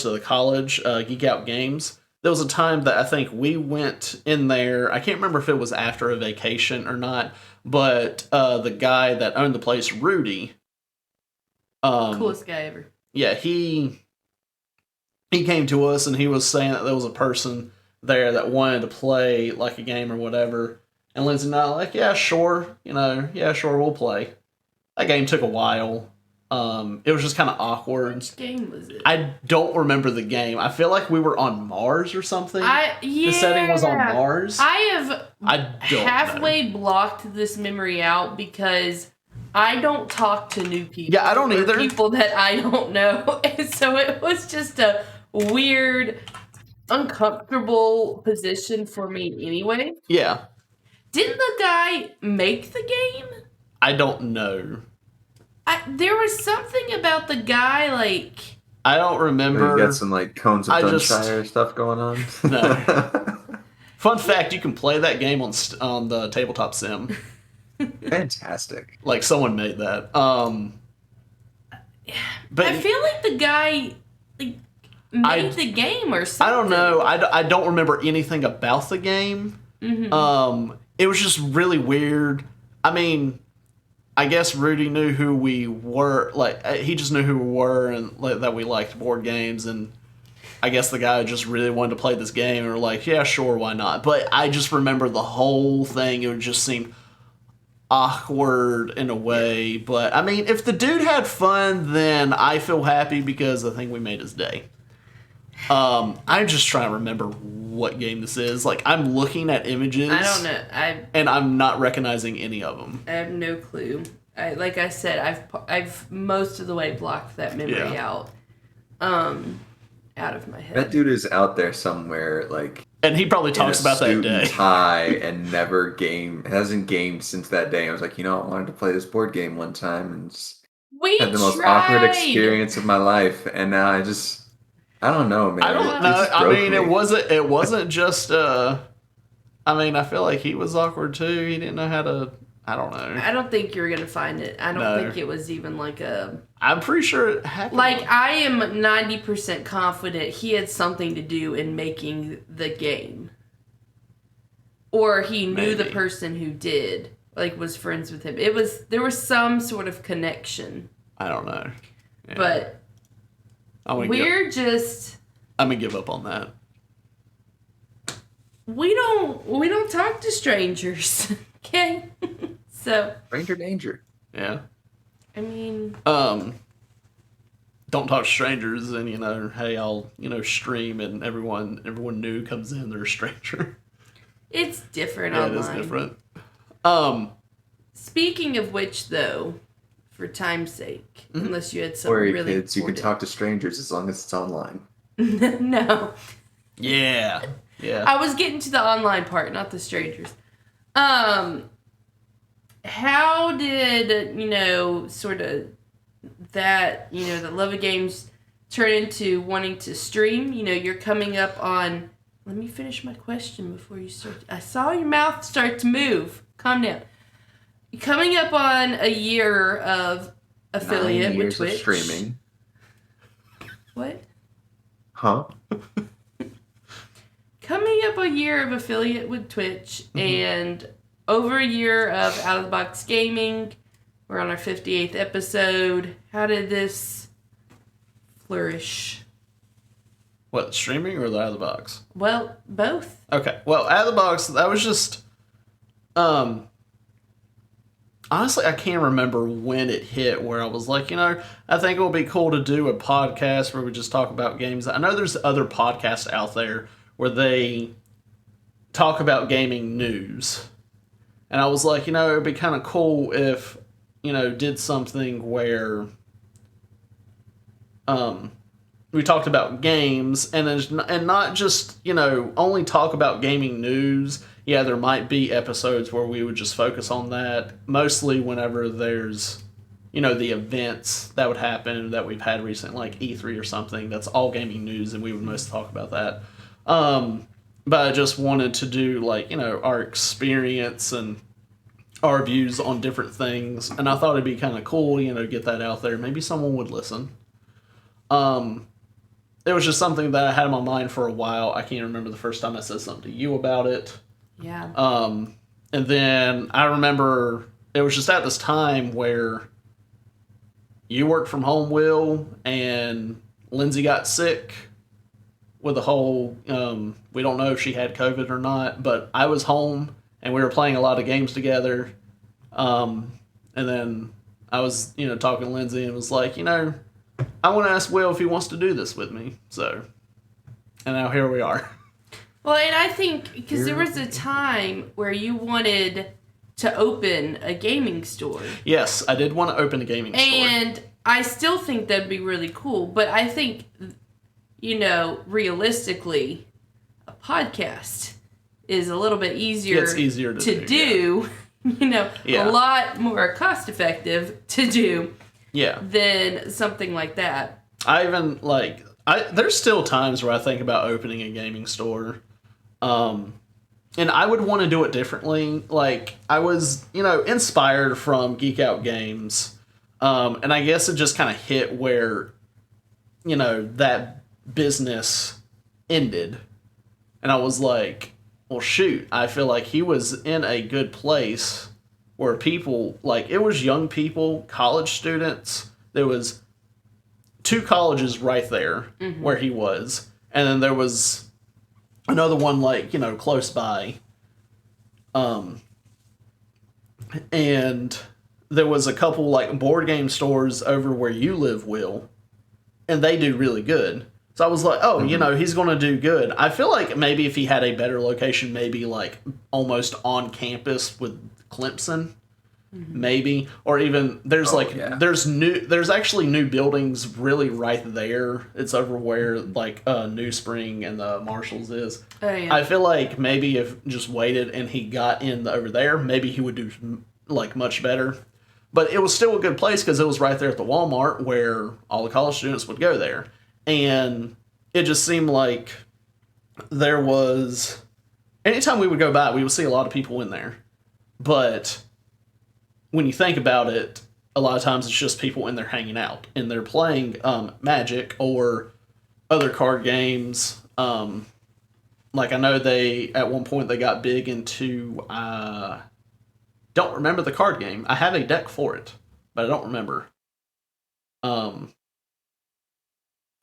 to the college, Geek Out Games. There was a time that I think we went in there. I can't remember if it was after a vacation or not, but the guy that owned the place, Rudy, Coolest guy ever. yeah, he came to us and he was saying that there was a person there that wanted to play like a game or whatever. And Lindsay and I were like, yeah, sure, yeah, sure, we'll play. That game took a while. It was just kind of awkward. Which game was it? I don't remember the game. I feel like we were on Mars or something. Yeah. The setting was on Mars. I don't halfway blocked this memory out because I don't talk to new people. Yeah, I don't either. People that I don't know. And so it was just a weird, uncomfortable position for me anyway. Yeah. Didn't the guy make the game? I don't know. There was something about the guy, like... I don't remember. You got some like Cones of Dunshire stuff going on. No. Fun fact: you can play that game on the tabletop sim. Fantastic. Like someone made that. But I feel like the guy made the game or something. I don't know. I don't remember anything about the game. Mm-hmm. It was just really weird. I mean, I guess Rudy knew who we were. Like, he just knew who we were and that we liked board games. And I guess the guy just really wanted to play this game. And we're like, yeah, sure, why not? But I just remember the whole thing. It just seemed awkward in a way. But, I mean, if the dude had fun, then I feel happy because I think we made his day. I'm just trying to remember what game this is. Like, I'm looking at images. I don't know. And I'm not recognizing any of them. I have no clue. Like I said, I've most of the way blocked that memory out of my head. That dude is out there somewhere, like. And he probably talks about that day. Tie and hasn't gamed since that day. I was like, I wanted to play this board game one time and had the most awkward experience of my life, and now I don't know, man. I don't know. I mean, it wasn't just. I mean, I feel like he was awkward too. He didn't know how to. I don't know. I don't think you're gonna find it. I don't think it was even like a. I'm pretty sure it happened. Like, I am 90% confident he had something to do in making the game, or he knew the person who did. like was friends with him. There was some sort of connection. I don't know. Yeah. But I'm gonna give up on that. We don't talk to strangers. Okay? So stranger danger. Yeah. I mean, don't talk to strangers, and hey, I'll stream, and everyone new comes in, they're a stranger. It's different yeah, online. It is different. Speaking of which, though, for time's sake, unless you had something Worry, really kids, you can important. talk to strangers as long as it's online. No. Yeah. Yeah. I was getting to the online part, not the strangers. How did, sort of that, the love of games turn into wanting to stream? You're coming up on... Let me finish my question before you start. I saw your mouth start to move. Calm down. Coming up on a year of affiliate 9 years with Twitch. of streaming. What? Huh? Coming up a year of affiliate with Twitch and over a year of Out of the Box Gaming. We're on our 58th episode. How did this flourish? What, streaming or the out of the box? Well, both. Okay. Well, out of the box, that was just... honestly, I can't remember when it hit where I was like, I think it would be cool to do a podcast where we just talk about games. I know there's other podcasts out there where they talk about gaming news. And I was like, it would be kind of cool if, did something where we talked about games and not just, only talk about gaming news. Yeah, there might be episodes where we would just focus on that, mostly whenever there's, the events that would happen that we've had recently, like E3 or something. That's all gaming news, and we would mostly talk about that. But I just wanted to do, our experience and our views on different things, and I thought it'd be kind of cool, get that out there. Maybe someone would listen. It was just something that I had in my mind for a while. I can't remember the first time I said something to you about it. Yeah. And then I remember it was just at this time where you worked from home, Will, and Lindsay got sick with the whole, we don't know if she had COVID or not, but I was home and we were playing a lot of games together. And then I was, talking to Lindsay and was like, I want to ask Will if he wants to do this with me. So, and now here we are. Well, and I think, because there was a time where you wanted to open a gaming store. Yes, I did want to open a gaming store. And I still think that'd be really cool, but I think, realistically, a podcast is a little bit easier, it's easier to do. Yeah. A lot more cost-effective to do than something like that. I even, there's still times where I think about opening a gaming store. And I would want to do it differently. I was, inspired from Geek Out Games. And I guess it just kind of hit where, that business ended. And I was like, well, shoot, I feel like he was in a good place where people, it was young people, college students. There was 2 colleges right there where he was. And then there was another one, close by. And there was a couple, board game stores over where you live, Will. And they do really good. So I was like, oh, he's going to do good. I feel like maybe if he had a better location, maybe, almost on campus with Clemson. Maybe, or even there's there's actually new buildings really right there. It's over where New Spring and the Marshalls is. Oh yeah. I feel like maybe if just waited and he got in over there, maybe he would do much better. But it was still a good place because it was right there at the Walmart where all the college students would go there, and it just seemed like there was anytime we would go by, we would see a lot of people in there, but when you think about it, a lot of times it's just people in there hanging out and they're playing Magic or other card games. I know at one point they got big into don't remember the card game. I have a deck for it, but I don't remember.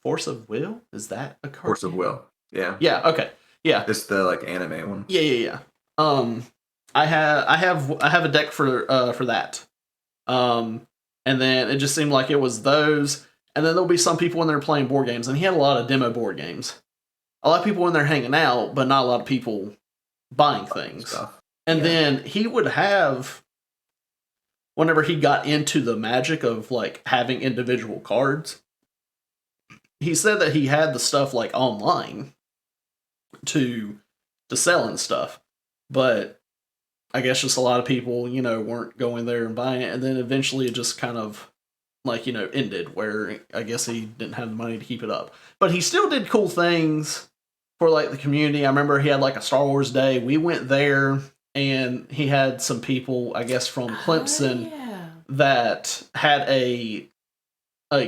Force of Will? Is that a card Force of game? Will. Yeah. Yeah, okay. Yeah. This the like anime one. Yeah. I have a deck for that. And then it just seemed like it was those, and then there'll be some people in there playing board games, and he had a lot of demo board games. A lot of people in there hanging out, but not a lot of people buying things. Stuff. And then he would have, whenever he got into the magic of like having individual cards, he said that he had the stuff like online to sell and stuff, but I guess just a lot of people, weren't going there and buying it, and then eventually it just kind of like, ended, where I guess he didn't have the money to keep it up. But he still did cool things for like the community. I remember he had like a Star Wars day. We went there and he had some people, I guess from Clemson, that had a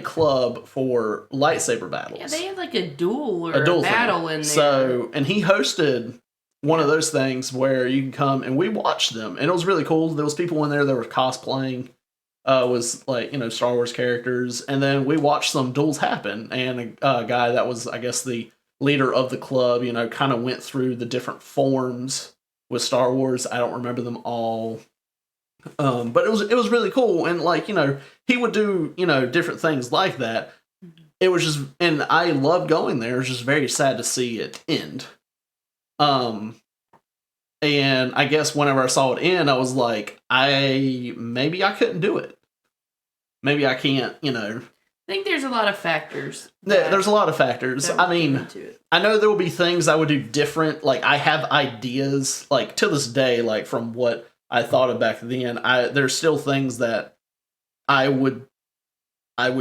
club for lightsaber battles. Yeah, they had like a duel or a battle in there. So, and he hosted one of those things where you can come and we watched them, and it was really cool. There was people in there that were cosplaying, was like, Star Wars characters, and then we watched some duels happen, and a guy that was, I guess, the leader of the club, kind of went through the different forms with Star Wars. I don't remember them all. But it was really cool, and like, he would do, different things like that. It was just, and I loved going there. It was just very sad to see it end. And I guess whenever I saw it end, I was like, maybe I couldn't do it. Maybe I can't, I think there's a lot of factors. There's a lot of factors. I mean, I know there will be things I would do different. Like, I have ideas, like, to this day, like, from what I thought of back then. There's still things that I would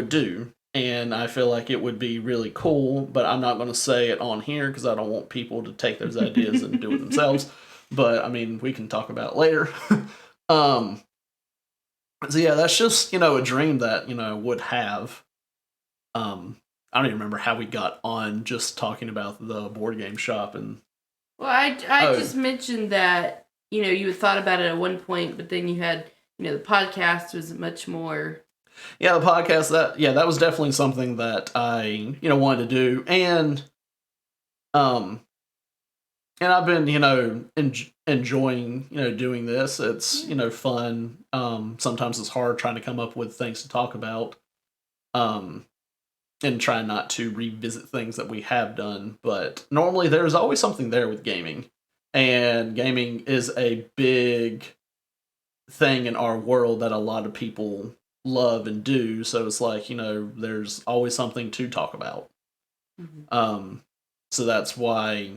do, and I feel like it would be really cool, but I'm not going to say it on here because I don't want people to take those ideas and do it themselves. But, I mean, we can talk about it later. So, yeah, that's just, a dream that, would have. I don't even remember how we got on just talking about the board game shop. And well, I just mentioned that, you had thought about it at one point, but then you had, the podcast was much more. Yeah, the podcast, that was definitely something that I, wanted to do. And I've been, enjoying, doing this. It's, fun. Sometimes it's hard trying to come up with things to talk about. And try not to revisit things that we have done. But normally there's always something there with gaming. And gaming is a big thing in our world that a lot of people love and do. So it's like, there's always something to talk about. Mm-hmm. So that's why,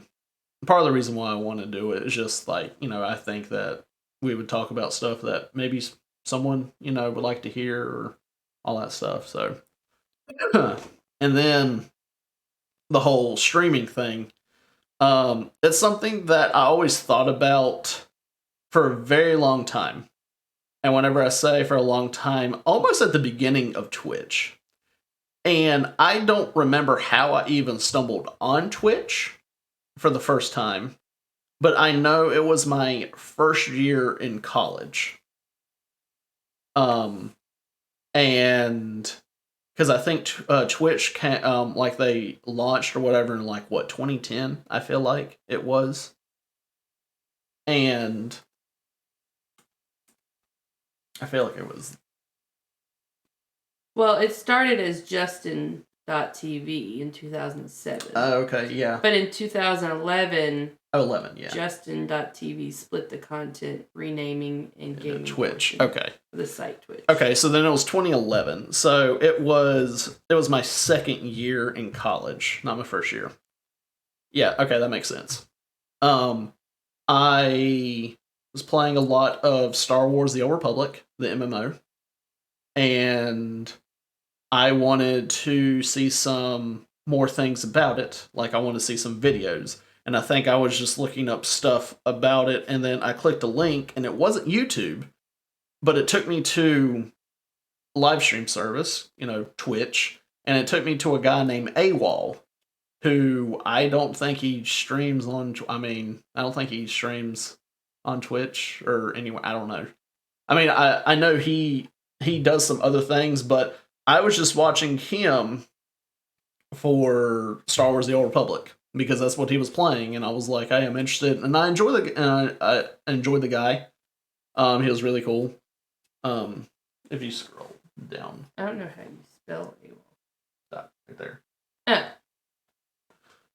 part of the reason why I want to do it is just like, I think that we would talk about stuff that maybe someone, would like to hear, or all that stuff. So, and then the whole streaming thing, it's something that I always thought about for a very long time. And whenever I say for a long time, almost at the beginning of Twitch. And I don't remember how I even stumbled on Twitch for the first time, but I know it was my first year in college. And because I think Twitch can, like, they launched or whatever in like 2010, I feel like it was. And I feel like it was. Well, it started as Justin.tv in 2007. Oh, okay, yeah. But in 2011, yeah. Justin.tv split the content, renaming and gaming Twitch. Okay. The site Twitch. Okay, so then it was 2011. So it was my second year in college, not my first year. Yeah, okay, that makes sense. I was playing a lot of Star Wars: The Old Republic, the MMO, and I wanted to see some more things about it. Like, I wanted to see some videos. And I think I was just looking up stuff about it, and then I clicked a link, and it wasn't YouTube, but it took me to a live stream service, Twitch, and it took me to a guy named AWOL, who I don't think he streams on, I don't think he streams on Twitch or anywhere, I don't know. I mean, I know he does some other things, but I was just watching him for Star Wars: The Old Republic because that's what he was playing, and I was like, I am interested, and I enjoy I enjoyed the guy. He was really cool. If you scroll down, I don't know how you spell it. that right there.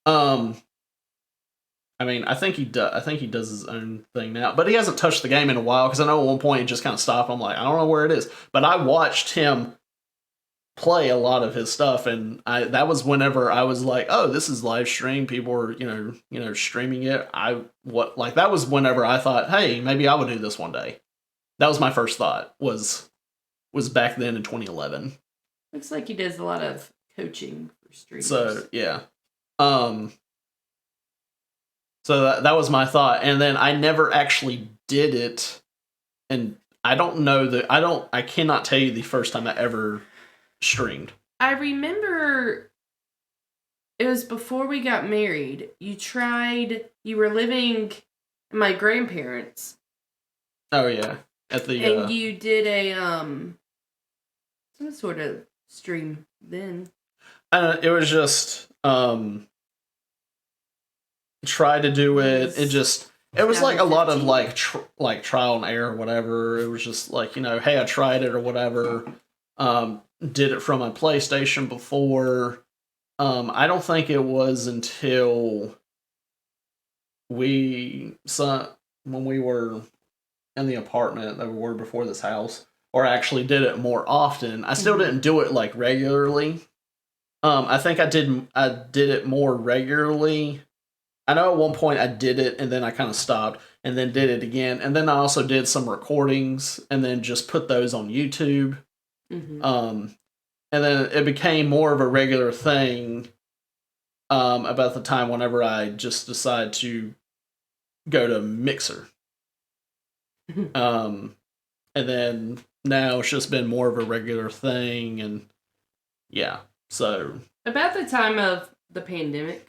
Oh. I mean, I think he does. I think he does his own thing now, but he hasn't touched the game in a while because I know at one point he just kind of stopped. I'm like, I don't know where it is, but I watched him play a lot of his stuff, and that was whenever I was like, oh, this is live stream. People are streaming it. That was whenever I thought, hey, maybe I would do this one day. That was my first thought. Was back then in 2011. Looks like he does a lot of coaching for streamers. So yeah. So that was my thought, and then I never actually did it, and I don't know I cannot tell you the first time I ever streamed. I remember it was before we got married. You were living at my grandparents'. Oh yeah, at the and you did a some sort of stream then. It was just try to do it. It was like a lot of like trial and error or whatever. It was just like, hey, I tried it or whatever. Did it from a PlayStation before. I don't think it was until when we were in the apartment that we were before this house, or actually did it more often. I still didn't do it like regularly. I think I did it more regularly. I know at one point I did it and then I kind of stopped and then did it again. And then I also did some recordings and then just put those on YouTube. Mm-hmm. And then it became more of a regular thing about the time whenever I just decided to go to Mixer. And then now it's just been more of a regular thing, and yeah, so about the time of the pandemic.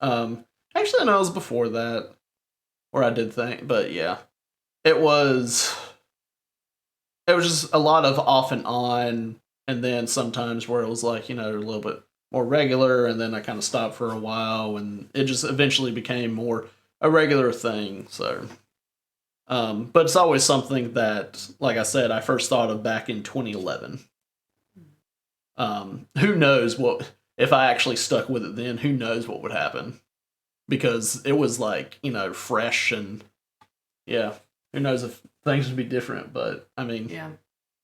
Actually, no, it was before that, where I did think, but yeah, it was just a lot of off and on, and then sometimes where it was like, a little bit more regular, and then I kind of stopped for a while, and it just eventually became more a regular thing, so. But it's always something that, like I said, I first thought of back in 2011. Who knows what, if I actually stuck with it then, who knows what would happen. Because it was like, fresh and, yeah, who knows if things would be different, but, I mean, yeah.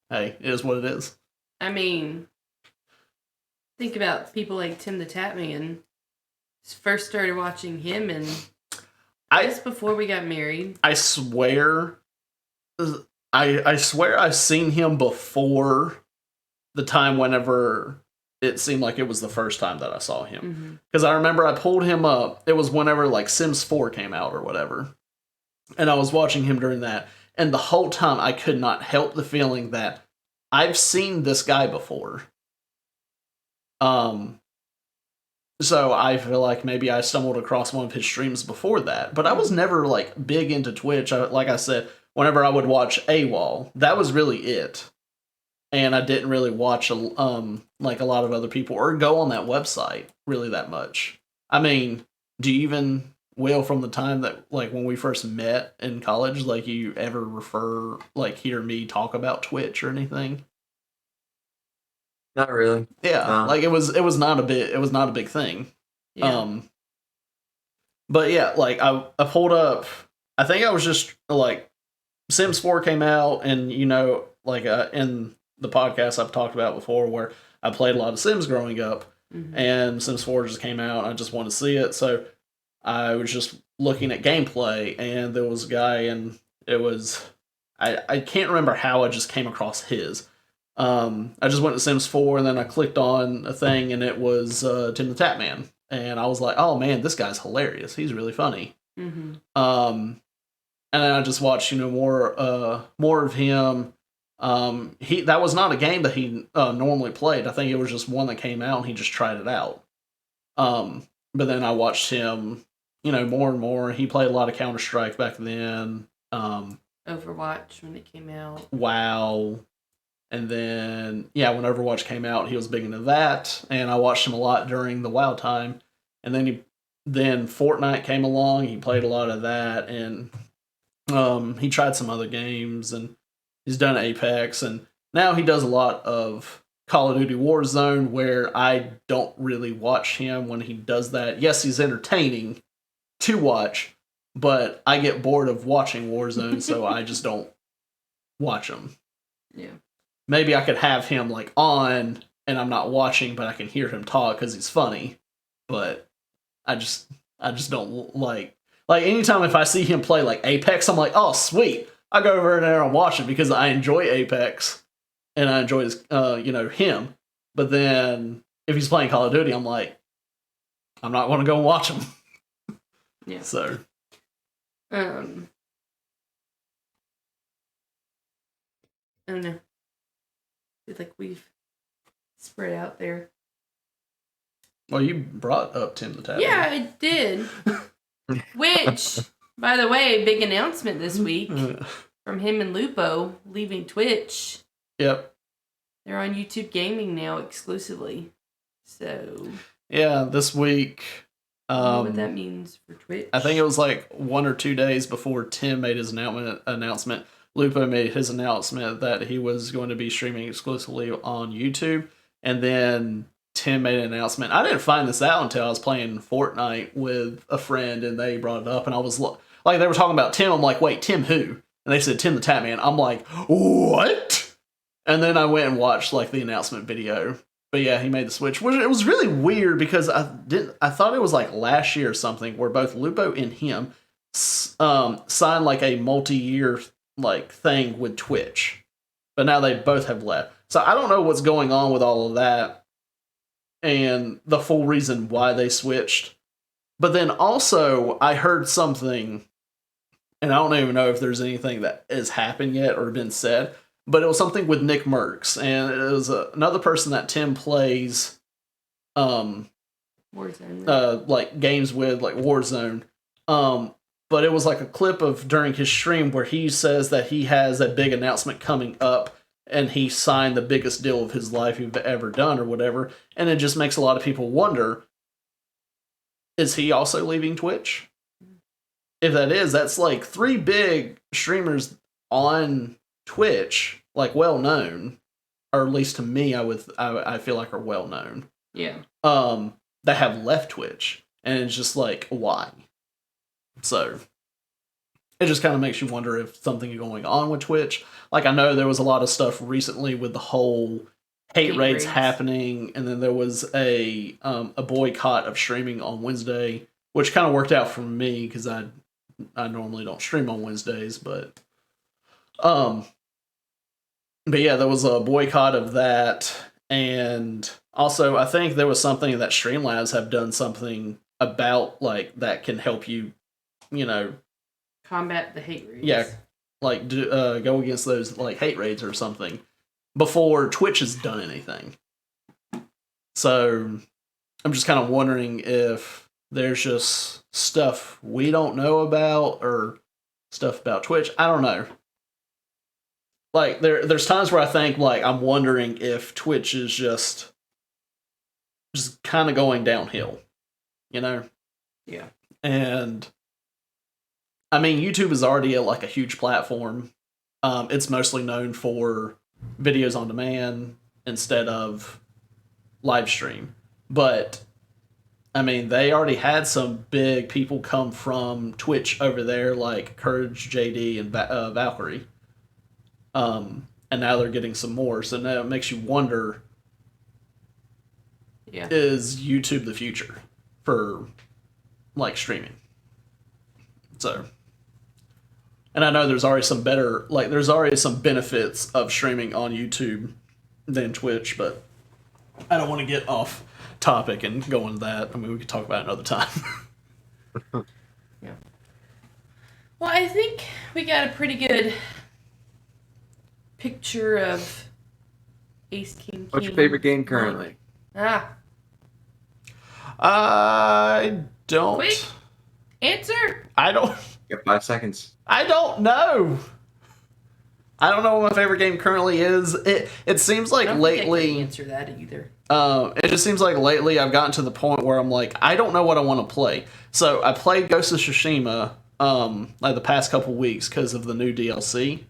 Hey, it is what it is. I mean, think about people like Tim the Tatman. First started watching him and just before we got married. I swear I've seen him before the time whenever it seemed like it was the first time that I saw him. Because I remember I pulled him up. It was whenever like Sims 4 came out or whatever. And I was watching him during that. And the whole time I could not help the feeling that I've seen this guy before. So I feel like maybe I stumbled across one of his streams before that, but I was never like big into Twitch. Like I said, whenever I would watch AWOL, that was really it. And I didn't really watch like a lot of other people or go on that website really that much. I mean, do you even, Will, from the time that like when we first met in college, like you ever hear me talk about Twitch or anything? Not really. Yeah, like it was not a big thing. Yeah. But yeah, like I pulled up. I think I was just like Sims 4 came out, and like in the podcast I've talked about before, where I played a lot of Sims growing up, and Sims 4 just came out. And I just wanted to see it, so I was just looking at gameplay, and there was a guy, and it was I can't remember how I just came across his. I just went to Sims 4 and then I clicked on a thing and it was Tim the Tatman. And I was like, oh man, this guy's hilarious. He's really funny. And then I just watched, more of him. That was not a game that he normally played. I think it was just one that came out and he just tried it out. But then I watched him, more and more. He played a lot of Counter-Strike back then. Overwatch when it came out. WoW. And then, yeah, when Overwatch came out, he was big into that. And I watched him a lot during the WoW time. And then Fortnite came along. He played a lot of that. And he tried some other games. And he's done Apex. And now he does a lot of Call of Duty Warzone, where I don't really watch him when he does that. Yes, he's entertaining to watch, but I get bored of watching Warzone, so I just don't watch him. Yeah. Maybe I could have him like on, and I'm not watching, but I can hear him talk because he's funny. But I just don't like anytime if I see him play like Apex, I'm like, oh sweet, I go over there and watch it because I enjoy Apex and I enjoy his, him. But then if he's playing Call of Duty, I'm like, I'm not going to go and watch him. Yeah. So. I don't know. It's like we've spread out there. Well, you brought up Tim the Tatman. Yeah, I did. Which, by the way, big announcement this week from him and Lupo leaving Twitch. Yep. They're on YouTube Gaming now exclusively. So. Yeah, this week. I don't know what that means for Twitch. I think it was like 1 or 2 days before Tim made his announcement. Lupo made his announcement that he was going to be streaming exclusively on YouTube. And then Tim made an announcement. I didn't find this out until I was playing Fortnite with a friend and they brought it up. And I was like, they were talking about Tim. I'm like, wait, Tim who? And they said Tim the Tatman. I'm like, what? And then I went and watched like the announcement video. But yeah, he made the switch. It was really weird because I thought it was like last year or something where both Lupo and him signed like a multi-year like thing with Twitch. But now they both have left. So I don't know what's going on with all of that and the full reason why they switched. But then also I heard something, and I don't even know if there's anything that has happened yet or been said, but it was something with Nick Merckx, and it was another person that Tim plays Warzone. like games with, like Warzone. But it was like a clip of during his stream where he says that he has a big announcement coming up and he signed the biggest deal of his life he's ever done or whatever. And it just makes a lot of people wonder, is he also leaving Twitch? If that is, that's like 3 big streamers on Twitch, like well known, or at least to me, I feel like are well known. Yeah. That have left Twitch. And it's just like, why? So it just kind of makes you wonder if something is going on with Twitch. Like I know there was a lot of stuff recently with the whole hate raids happening, and then there was a boycott of streaming on Wednesday, which kind of worked out for me because I normally don't stream on Wednesdays, but yeah, there was a boycott of that, and also I think there was something that Streamlabs have done something about like that can help you, combat the hate raids. Yeah, like go against those like hate raids or something before Twitch has done anything. So I'm just kind of wondering if there's just stuff we don't know about or stuff about Twitch. I don't know. Like there's times where I think like I'm wondering if Twitch is just kind of going downhill, Yeah. And I mean, YouTube is already like a huge platform. It's mostly known for videos on demand instead of live stream. But I mean, they already had some big people come from Twitch over there, like Courage JD and Valkyrie. And now they're getting some more. So now it makes you wonder, is YouTube the future for like streaming? So, and I know there's already some benefits of streaming on YouTube than Twitch, but I don't want to get off topic and go into that. I mean, we could talk about it another time. Yeah. Well, I think we got a pretty good picture of Acekingking. What's your favorite game currently? I don't. Quick answer. I don't. You have 5 seconds. I don't know. I don't know what my favorite game currently is. It seems like I don't lately. think I can answer that either. It just seems like lately I've gotten to the point where I'm like, I don't know what I want to play. So I played Ghost of Tsushima like the past couple weeks because of the new DLC.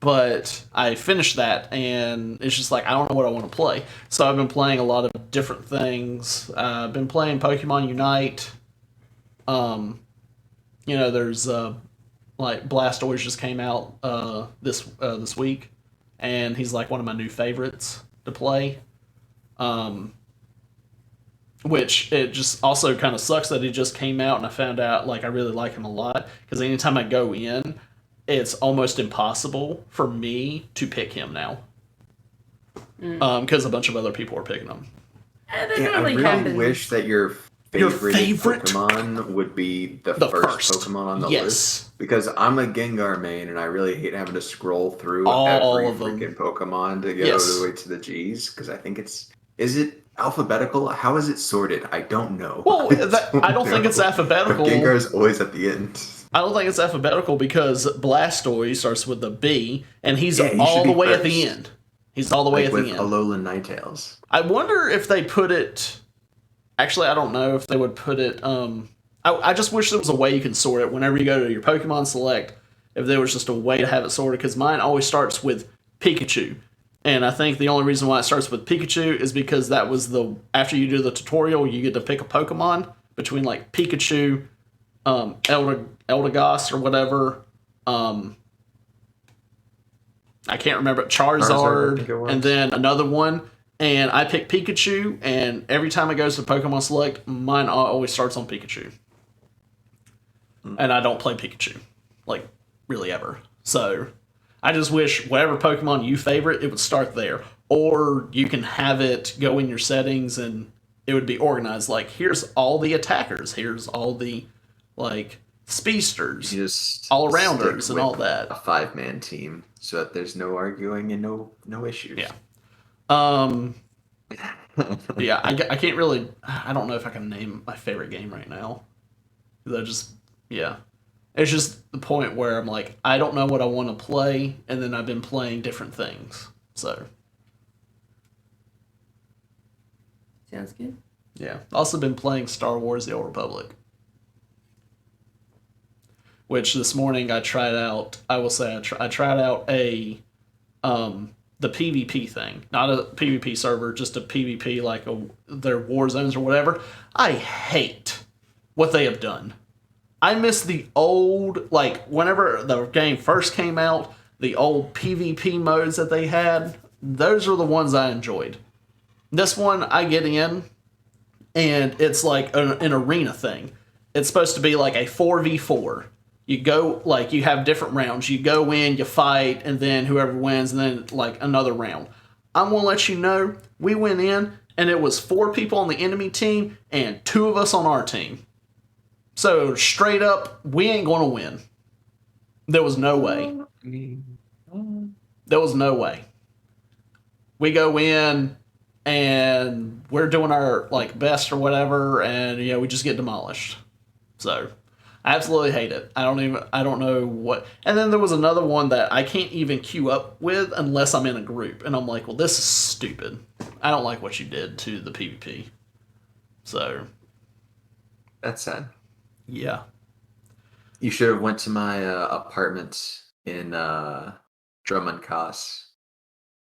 But I finished that, and it's just like, I don't know what I want to play. So I've been playing a lot of different things. I've been playing Pokemon Unite. There's like Blastoise just came out this week, and he's like one of my new favorites to play. Which it just also kind of sucks that he just came out, and I found out like I really like him a lot because anytime I go in, it's almost impossible for me to pick him now because a bunch of other people are picking him. That Yeah, I really really happens. wish that your favorite Pokemon would be the first Pokemon on the list. Because I'm a Gengar main, and I really hate having to scroll through All every of them. freaking Pokemon to get all the way to the Gs. Because I think is it alphabetical? How is it sorted? I don't know. Well, I don't think it's alphabetical. But Gengar's always at the end. I don't think it's alphabetical because Blastoise starts with a B, and he's all the way at the end. He's all the way at the end. Alolan Ninetales. I wonder if they put it. Actually, I don't know if they would put it. I just wish there was a way you can sort it whenever you go to your Pokemon Select. If there was just a way to have it sorted, because mine always starts with Pikachu, and I think the only reason why it starts with Pikachu is because that was after you do the tutorial, you get to pick a Pokemon between like Pikachu, Eldegoss or whatever. I can't remember, Charizard, and then another one. And I pick Pikachu, and every time it goes to Pokemon Select, mine always starts on Pikachu. And I don't play Pikachu, like, really ever. So, I just wish whatever Pokemon you favorite, it would start there. Or you can have it go in your settings, and it would be organized. Like, here's all the attackers, here's all the, like, speedsters, just all-arounders, and all that. A 5-man team, so that there's no arguing and no issues. Yeah. Yeah, I can't really. I don't know if I can name my favorite game right now. It's just the point where I'm like, I don't know what I want to play, and then I've been playing different things. So, Sounds good. yeah. Also been playing Star Wars: The Old Republic, which this morning I tried out. I will say I tried out the PvP thing, not a PvP server, just a PvP like their war zones or whatever. I hate what they have done. I miss the old, like whenever the game first came out, the old PvP modes that they had. Those are the ones I enjoyed. This one, I get in, and it's like an arena thing. It's supposed to be like a 4v4. You go, like, you have different rounds. You go in, you fight, and then whoever wins, and then, like, another round. I'm going to let you know, we went in, and it was 4 people on the enemy team, and 2 of us on our team. So, straight up, we ain't going to win. There was no way. There was no way. We go in, and we're doing our, like, best or whatever, and, we just get demolished. So, I absolutely hate it. I don't know what. And then there was another one that I can't even queue up with unless I'm in a group. And I'm like, well, this is stupid. I don't like what you did to the PvP. So. That's sad. Yeah. You should have went to my apartment in Drummond Coss.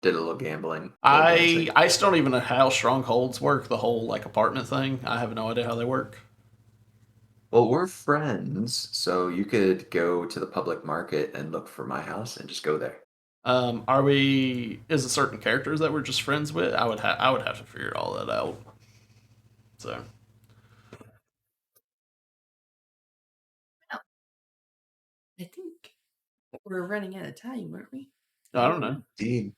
Did a little gambling. I still don't even know how strongholds work, the whole like apartment thing. I have no idea how they work. Well, we're friends, so you could go to the public market and look for my house and just go there. Is it certain characters that we're just friends with? I would have to figure all that out. So. I think we're running out of time, weren't we? I don't know. Indeed.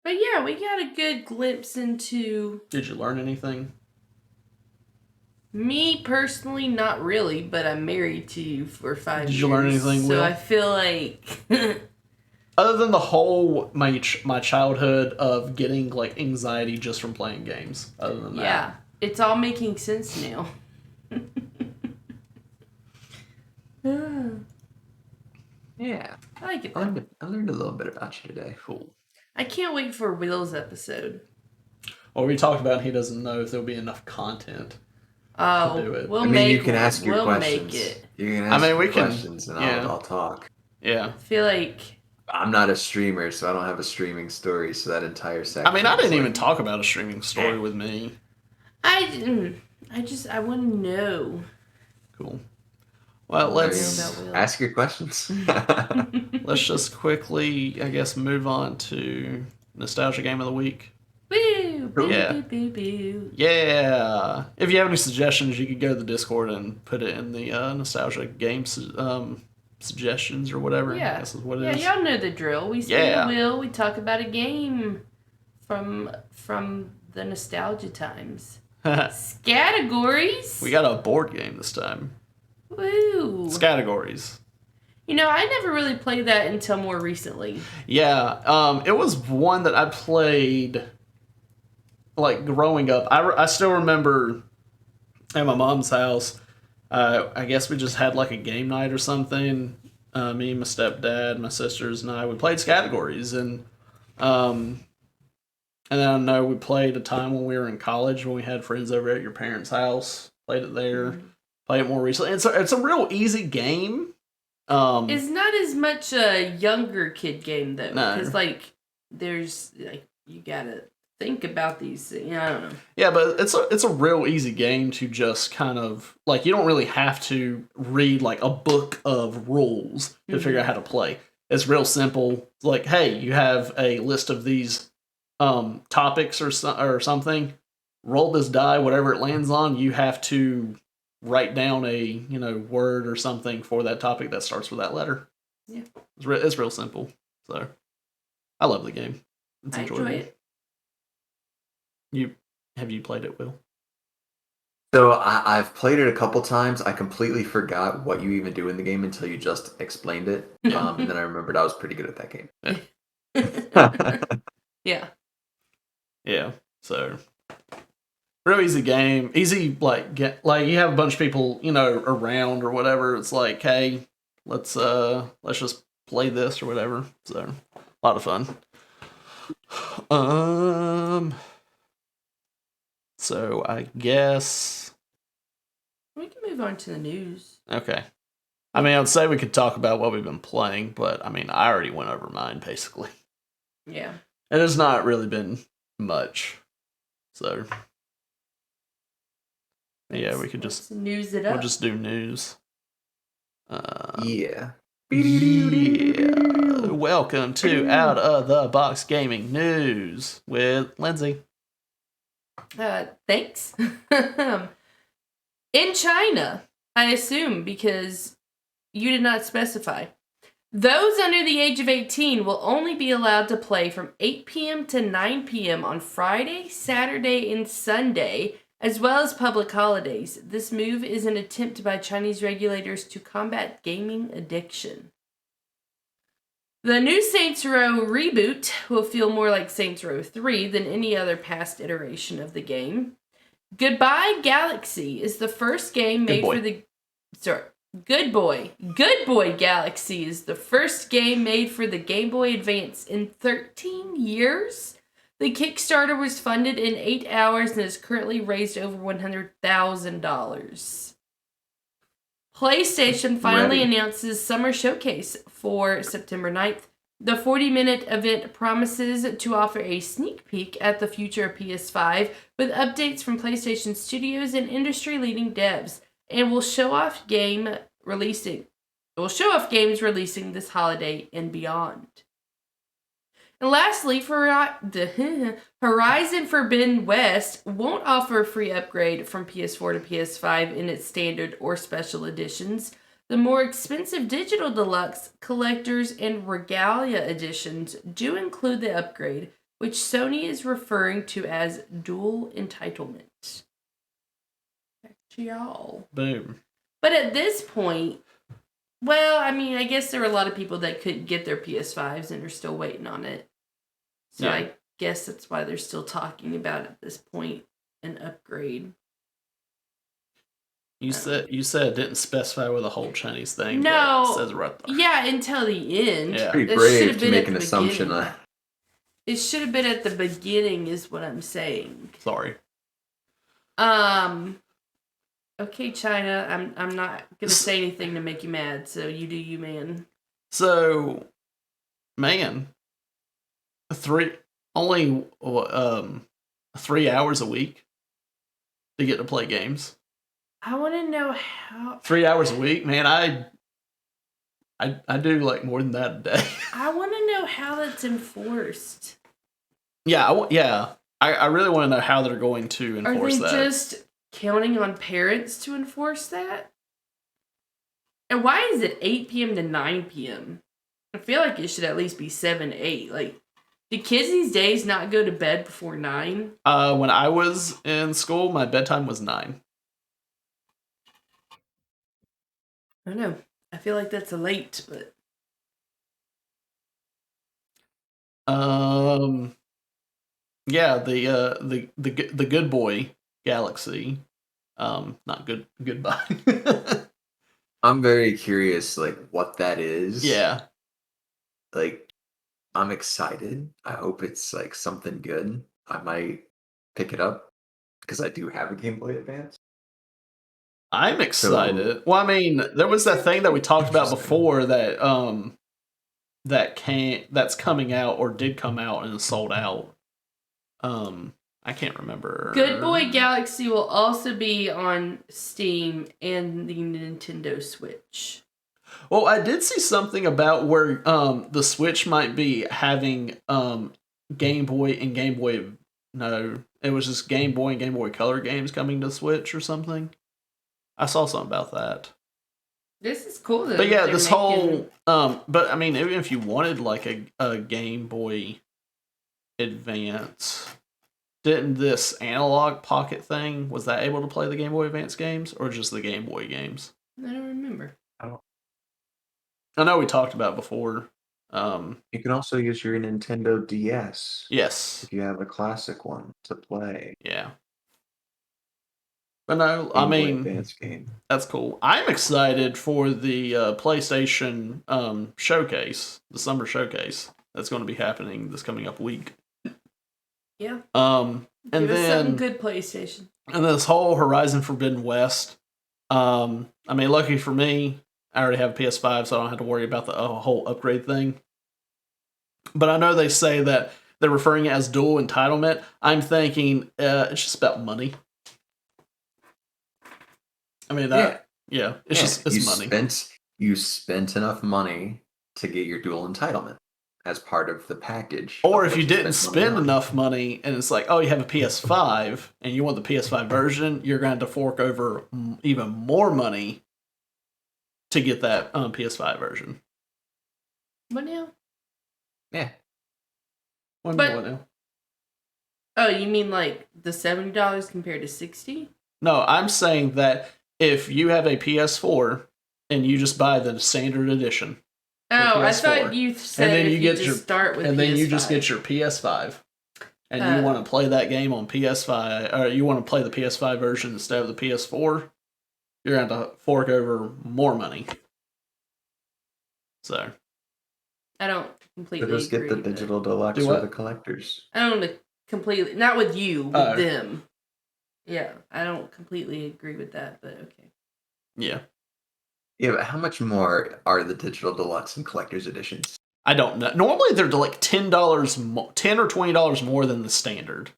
But yeah, we got a good glimpse into. Did you learn anything? Me personally, not really, but I'm married to you for 5 years. Did you learn anything, so Will? I feel like. Other than the whole my childhood of getting like anxiety just from playing games. Other than that, yeah, it's all making sense now. it. I learned a little bit about you today. Cool. I can't wait for Will's episode. Well, we talked about he doesn't know if there'll be enough content. Oh, do it. we'll I mean, make you can ask your we'll questions. make it. You can ask we your can- questions, and yeah. I'll talk. Yeah. I feel like I'm not a streamer, so I don't have a streaming story. So that entire section. I mean, I is didn't like, even talk about a streaming story with me. I want to know. Cool. Well, There let's you go. ask your questions. let's just quickly, I guess, move on to nostalgia game of the week. Boo, boo, Yeah. boo, boo, boo. Yeah. If you have any suggestions, you could go to the Discord and put it in the nostalgia game suggestions or whatever. I Yeah. guess is what it Yeah, is. y'all know the drill. We spin Yeah. the wheel, we talk about a game from the nostalgia times. Categories. We got a board game this time. Woo. It's categories. You know, I never really played that until more recently. Yeah. It was one that I played like growing up. I still remember at my mom's house. I guess we just had like a game night or something. Me, my stepdad, my sisters, and I. We played categories, and then I know we played a time when we were in college when we had friends over at your parents' house. Played it there. Mm-hmm. Played it more recently. It's a real easy game. It's not as much a younger kid game though, No. because like there's like you gotta think about these things. I don't know. Yeah, but it's a real easy game to just kind of like you don't really have to read like a book of rules to figure out how to play. It's real simple. It's like, hey, you have a list of these topics or something. Roll this die, whatever it lands on, you have to write down a word or something for that topic that starts with that letter. Yeah, it's real simple. So I love the game. It's I enjoyable. enjoy it. Have you played it, Will? So I've played it a couple times. I completely forgot what you even do in the game until you just explained it. And then I remembered I was pretty good at that game. Yeah. Yeah. So real easy game. Easy like you have a bunch of people, around or whatever. It's like, hey, let's just play this or whatever. So a lot of fun. So I guess We can move on to the news. okay. I mean, I'd say we could talk about what we've been playing, but I mean, I already went over mine basically. Yeah. And it's not really been much. So yeah, we could Let's just news it up. we'll just do news. Yeah. Yeah. Welcome to Out of the Box Gaming News with Lindsay. Thanks. In China, I assume, because you did not specify, those under the age of 18 will only be allowed to play from 8 p.m. to 9 p.m. on Friday, Saturday, and Sunday, as well as public holidays. This move is an attempt by Chinese regulators to combat gaming addiction. The new Saints Row reboot will feel more like Saints Row 3 than any other past iteration of the game. Goodbye Galaxy is the first game made for the... Sorry. Good Boy Galaxy is the first game made for the Game Boy Advance in 13 years. The Kickstarter was funded in 8 hours and has currently raised over $100,000. PlayStation finally announces Summer Showcase for September 9th. The 40-minute event promises to offer a sneak peek at the future of PS5 with updates from PlayStation Studios and industry-leading devs, and will show off games releasing this holiday and beyond. And lastly, Horizon Forbidden West won't offer a free upgrade from PS4 to PS5 in its standard or special editions. The more expensive digital deluxe, collectors, and regalia editions do include the upgrade, which Sony is referring to as dual entitlement. Back to y'all. Boom. But at this point, well, I mean, I guess there are a lot of people that couldn't get their PS5s and are still waiting on it. So Yeah. I guess that's why they're still talking about at this point an upgrade. You said it didn't specify with a whole Chinese thing. No. But it says right there. Yeah, until the end. Yeah. Pretty It brave should've to been make at an the assumption. beginning. It should have been at the beginning, is what I'm saying. Sorry. Okay, China. I'm not gonna say anything to make you mad. So you do you, man. So, man, 3 hours a week to get to play games. I want to know how. 3 hours a week, man. I do like more than that a day. I want to know how that's enforced. Yeah, I really want to know how they're going to enforce that. Are they just counting on parents to enforce that? And why is it 8 p.m. to 9 p.m.? I feel like it should at least be 7 to 8. Like, do kids these days not go to bed before 9? When I was in school, my bedtime was 9. I don't know. I feel like that's a late, but yeah, the good boy galaxy, not goodbye. I'm very curious, like, what that is. Yeah. Like, I'm excited. I hope it's like something good. I might pick it up because I do have a Game Boy Advance. I'm excited. Well, I mean, there was that thing that we talked about before that that's coming out or did come out and is sold out. I can't remember. Good Boy Galaxy will also be on Steam and the Nintendo Switch. Well, I did see something about where the Switch might be having Game Boy and Game Boy. No, it was just Game Boy and Game Boy Color games coming to Switch or something. I saw something about that. This is cool though. But yeah, this whole but I mean, even if you wanted like a Game Boy Advance, didn't this analog pocket thing, was that able to play the Game Boy Advance games or just the Game Boy games? I don't remember. I know we talked about it before. You can also use your Nintendo DS. Yes. If you have a classic one to play. Yeah. But no, Game I Boy mean, Advance game. that's cool. I'm excited for the PlayStation showcase, the summer showcase that's going to be happening this coming up week. Yeah. And Give us then something good, PlayStation. And this whole Horizon Forbidden West. I mean, lucky for me, I already have a PS5, so I don't have to worry about the whole upgrade thing. But I know they say that they're referring it as dual entitlement. I'm thinking it's just about money. I mean, it's money. You spent enough money to get your dual entitlement as part of the package. Or if you didn't spend enough money and it's like, oh, you have a PS5 and you want the PS5 version, you're going to have to fork over even more money to get that PS5 version. What now? Yeah. What now? Oh, you mean like the $70 compared to $60? No, I'm saying that if you have a PS4 and you just buy the standard edition. Oh, I thought you said and then you just start with and PS5. then you just get your PS5. And you want to play that game on PS5, or you want to play the PS5 version instead of the PS4, you're going to have to fork over more money. So. I don't completely just get the digital deluxe or the collectors. I don't completely, not with you, with them. Yeah, I don't completely agree with that, but okay. Yeah. Yeah, but how much more are the digital deluxe and collector's editions? I don't know. Normally they're like $10 $10 or $20 more than the standard.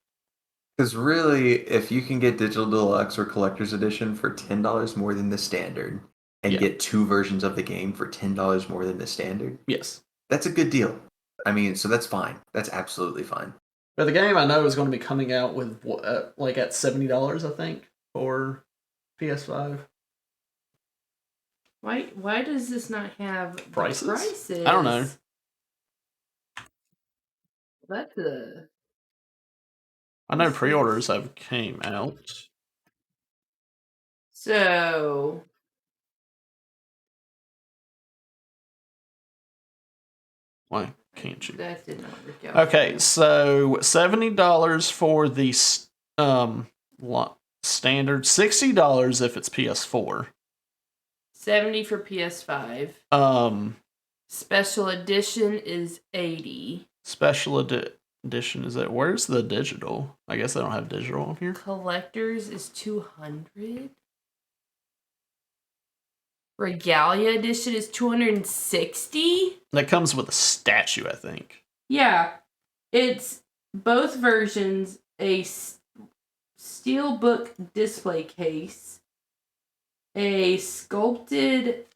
Because really, if you can get digital deluxe or collector's edition for $10 more than the standard, and get 2 versions of the game for $10 more than the standard, yes, that's a good deal. I mean, so that's fine. That's absolutely fine. But the game I know is going to be coming out with like at $70, I think, for PS5. Why does this not have prices? I don't know. That's I know pre-orders have came out. So why can't you? That did not work out. Okay, so $70 for the Standard $60 if it's PS4. $70 for PS5. Special edition is $80. Special edition is that? Where's the digital? I guess I don't have digital on here. Collectors is $200. Regalia edition is $260. That comes with a statue, I think. Yeah, it's both versions. A steelbook display case, a sculpted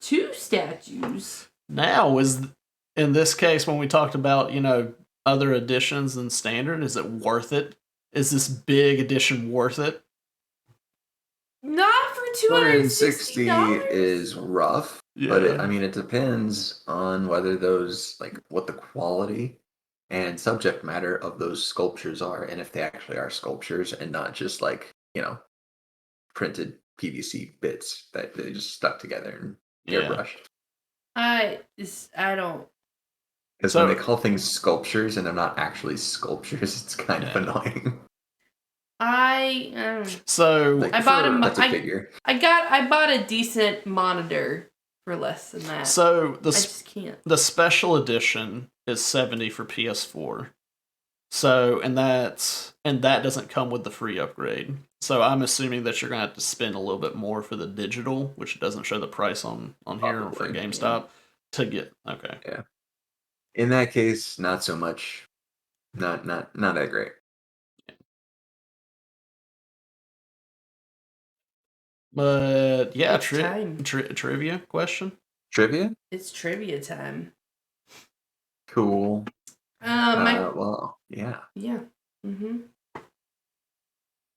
2 statues. Now, in this case, when we talked about, other editions than standard, is it worth it? Is this big edition worth it? Not for $260 is rough, Yeah. but it depends on whether those, what the quality and subject matter of those sculptures are, and if they actually are sculptures and not just printed PVC bits that they just stuck together and airbrushed. I don't. Because when they call things sculptures and they're not actually sculptures, it's kind of annoying. I bought a decent monitor for less than that. So I just can't. The special edition is $70 for PS4. So and that doesn't come with the free upgrade. So I'm assuming that you're gonna have to spend a little bit more for the digital, which doesn't show the price on here for GameStop to get. Okay. Yeah. In that case, not so much. Not that great. But yeah, time. Trivia question. Trivia? It's trivia time. Cool. Well, yeah. Yeah. Mm-hmm.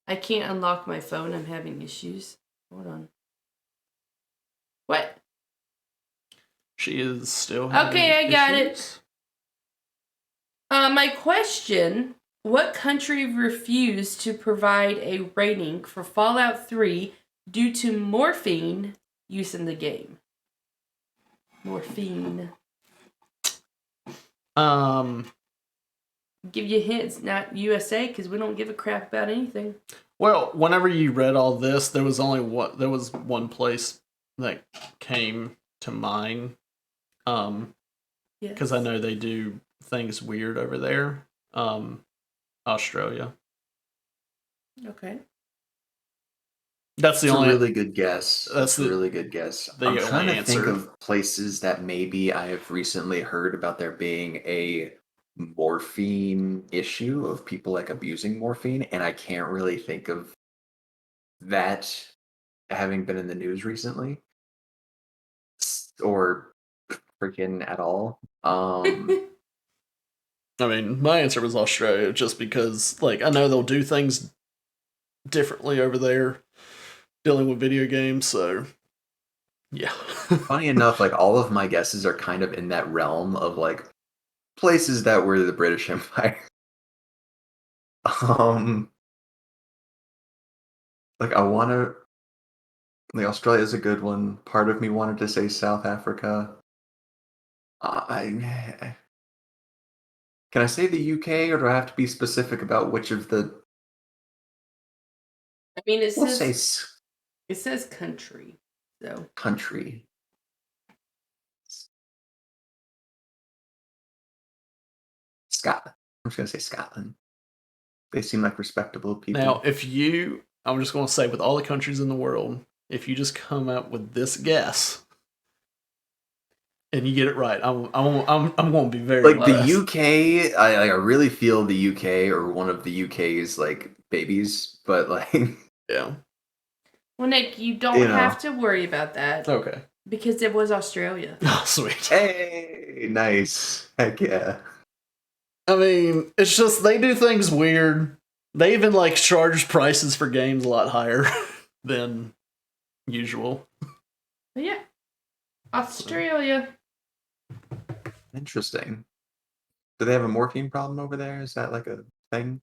I can't unlock my phone. I'm having issues. Hold on. What? She is still having Okay, I got issues. it. My question: what country refused to provide a rating for Fallout 3 due to morphine use in the game? Morphine. Give you hints, not USA, because we don't give a crap about anything. Well, whenever you read all this, there was one place that came to mind. Because I know they do things weird over there. Australia. Okay. That's the only really good guess. That's a really good guess. I'm trying to think of places that maybe I have recently heard about there being a morphine issue of people abusing morphine, and I can't really think of that having been in the news recently or freaking at all. I mean, my answer was Australia just because, I know they'll do things differently over there dealing with video games, so yeah. Funny enough, all of my guesses are kind of in that realm of places that were the British Empire. I want to. Australia is a good one. Part of me wanted to say South Africa. Can I say the UK, or do I have to be specific about which of the? I mean, it it says country, so country. Scotland. I'm just gonna say Scotland. They seem like respectable people. Now, I'm just gonna say, with all the countries in the world, if you just come up with this guess and you get it right, I'm gonna be very the UK. I really feel the UK or one of the UK's babies, but yeah. Well, Nick, you don't have to worry about that. Okay. Because it was Australia. Oh, sweet. Hey, nice. Heck yeah. I mean, it's just they do things weird. They even charge prices for games a lot higher than usual. But yeah. Australia. Interesting. Do they have a morphine problem over there? Is that a thing?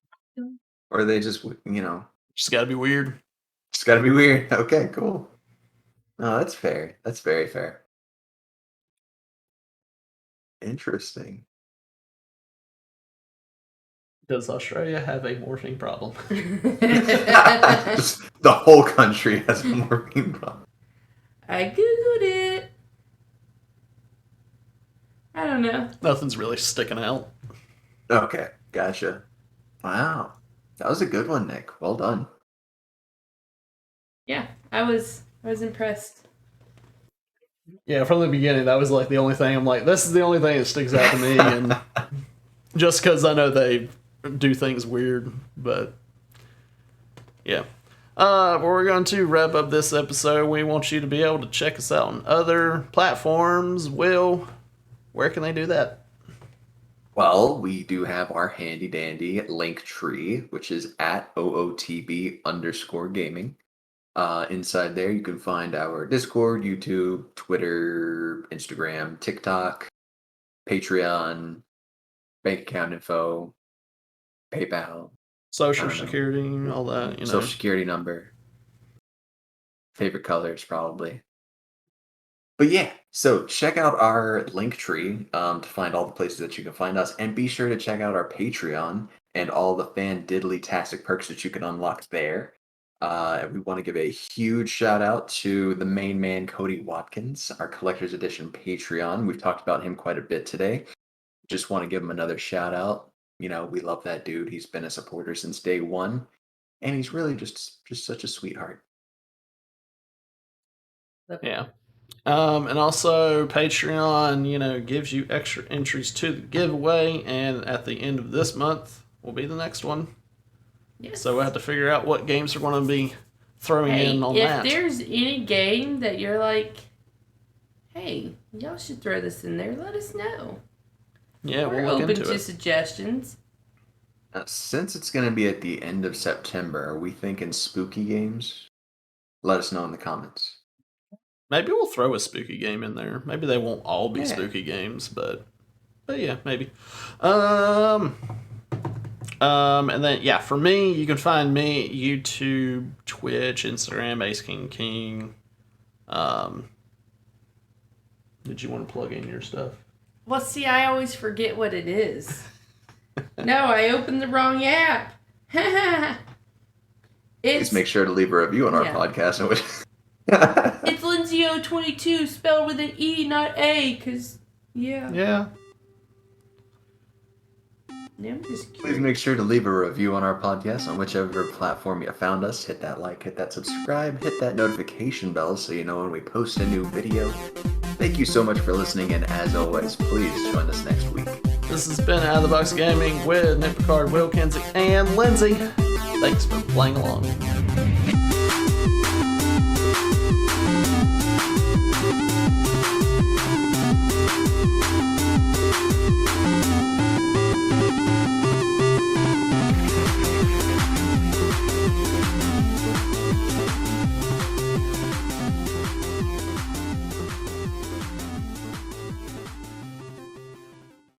Or are they just, Just gotta be weird. Just gotta be weird. Okay, cool. Oh, that's fair. That's very fair. Interesting. Does Australia have a morphine problem? Just the whole country has a morphine problem. I googled it. I don't know. Nothing's really sticking out. Okay, gotcha. Wow. That was a good one, Nick. Well done. Yeah, I was impressed. Yeah, from the beginning, that was like the only thing. I'm like, this is the only thing that sticks out to me, and just because I know they do things weird, but yeah. We're going to wrap up this episode. We want you to be able to check us out on other platforms. Will, where can they do that? Well, we do have our handy dandy link tree, which is at OOTB_gaming. Inside there, you can find our Discord, YouTube, Twitter, Instagram, TikTok, Patreon, bank account info, PayPal, Social I don't know. security, all that, you know. social security number, favorite colors, probably. But yeah, so check out our link tree to find all the places that you can find us, and be sure to check out our Patreon and all the fan diddly-tastic perks that you can unlock there. We want to give a huge shout out to the main man, Cody Watkins, our collector's edition Patreon. We've talked about him quite a bit today. Just want to give him another shout out. You know, we love that dude. He's been a supporter since day one, and he's really just such a sweetheart. Yeah. And also Patreon, you know, gives you extra entries to the giveaway, and at the end of this month will be the next one. Yes. So we'll have to figure out what games we're going to be throwing in on if that. If there's any game that you're like, hey, y'all should throw this in there, let us know. Yeah, We're we'll look open into to it. suggestions. Since it's going to be at the end of September, are we thinking spooky games? Let us know in the comments. Maybe we'll throw a spooky game in there. Maybe they won't all be Yeah. spooky games, but yeah, maybe. And then yeah, for me, you can find me YouTube, Twitch, Instagram, Acekingking. Did you want to plug in your stuff? Well, see, I always forget what it is. No, I opened the wrong app. Please make sure to leave a review on our Yeah. podcast. It's Lindsay022 spelled with an E, not A, because, yeah. Yeah. I'm just Please curious. make sure to leave a review on our podcast on whichever platform you found us. Hit that like, hit that subscribe, hit that notification bell so you know when we post a new video. Thank you so much for listening, and as always, please join us next week. This has been Out of the Box Gaming with Nick Picard, Will Kinsey, and Lindsay. Thanks for playing along.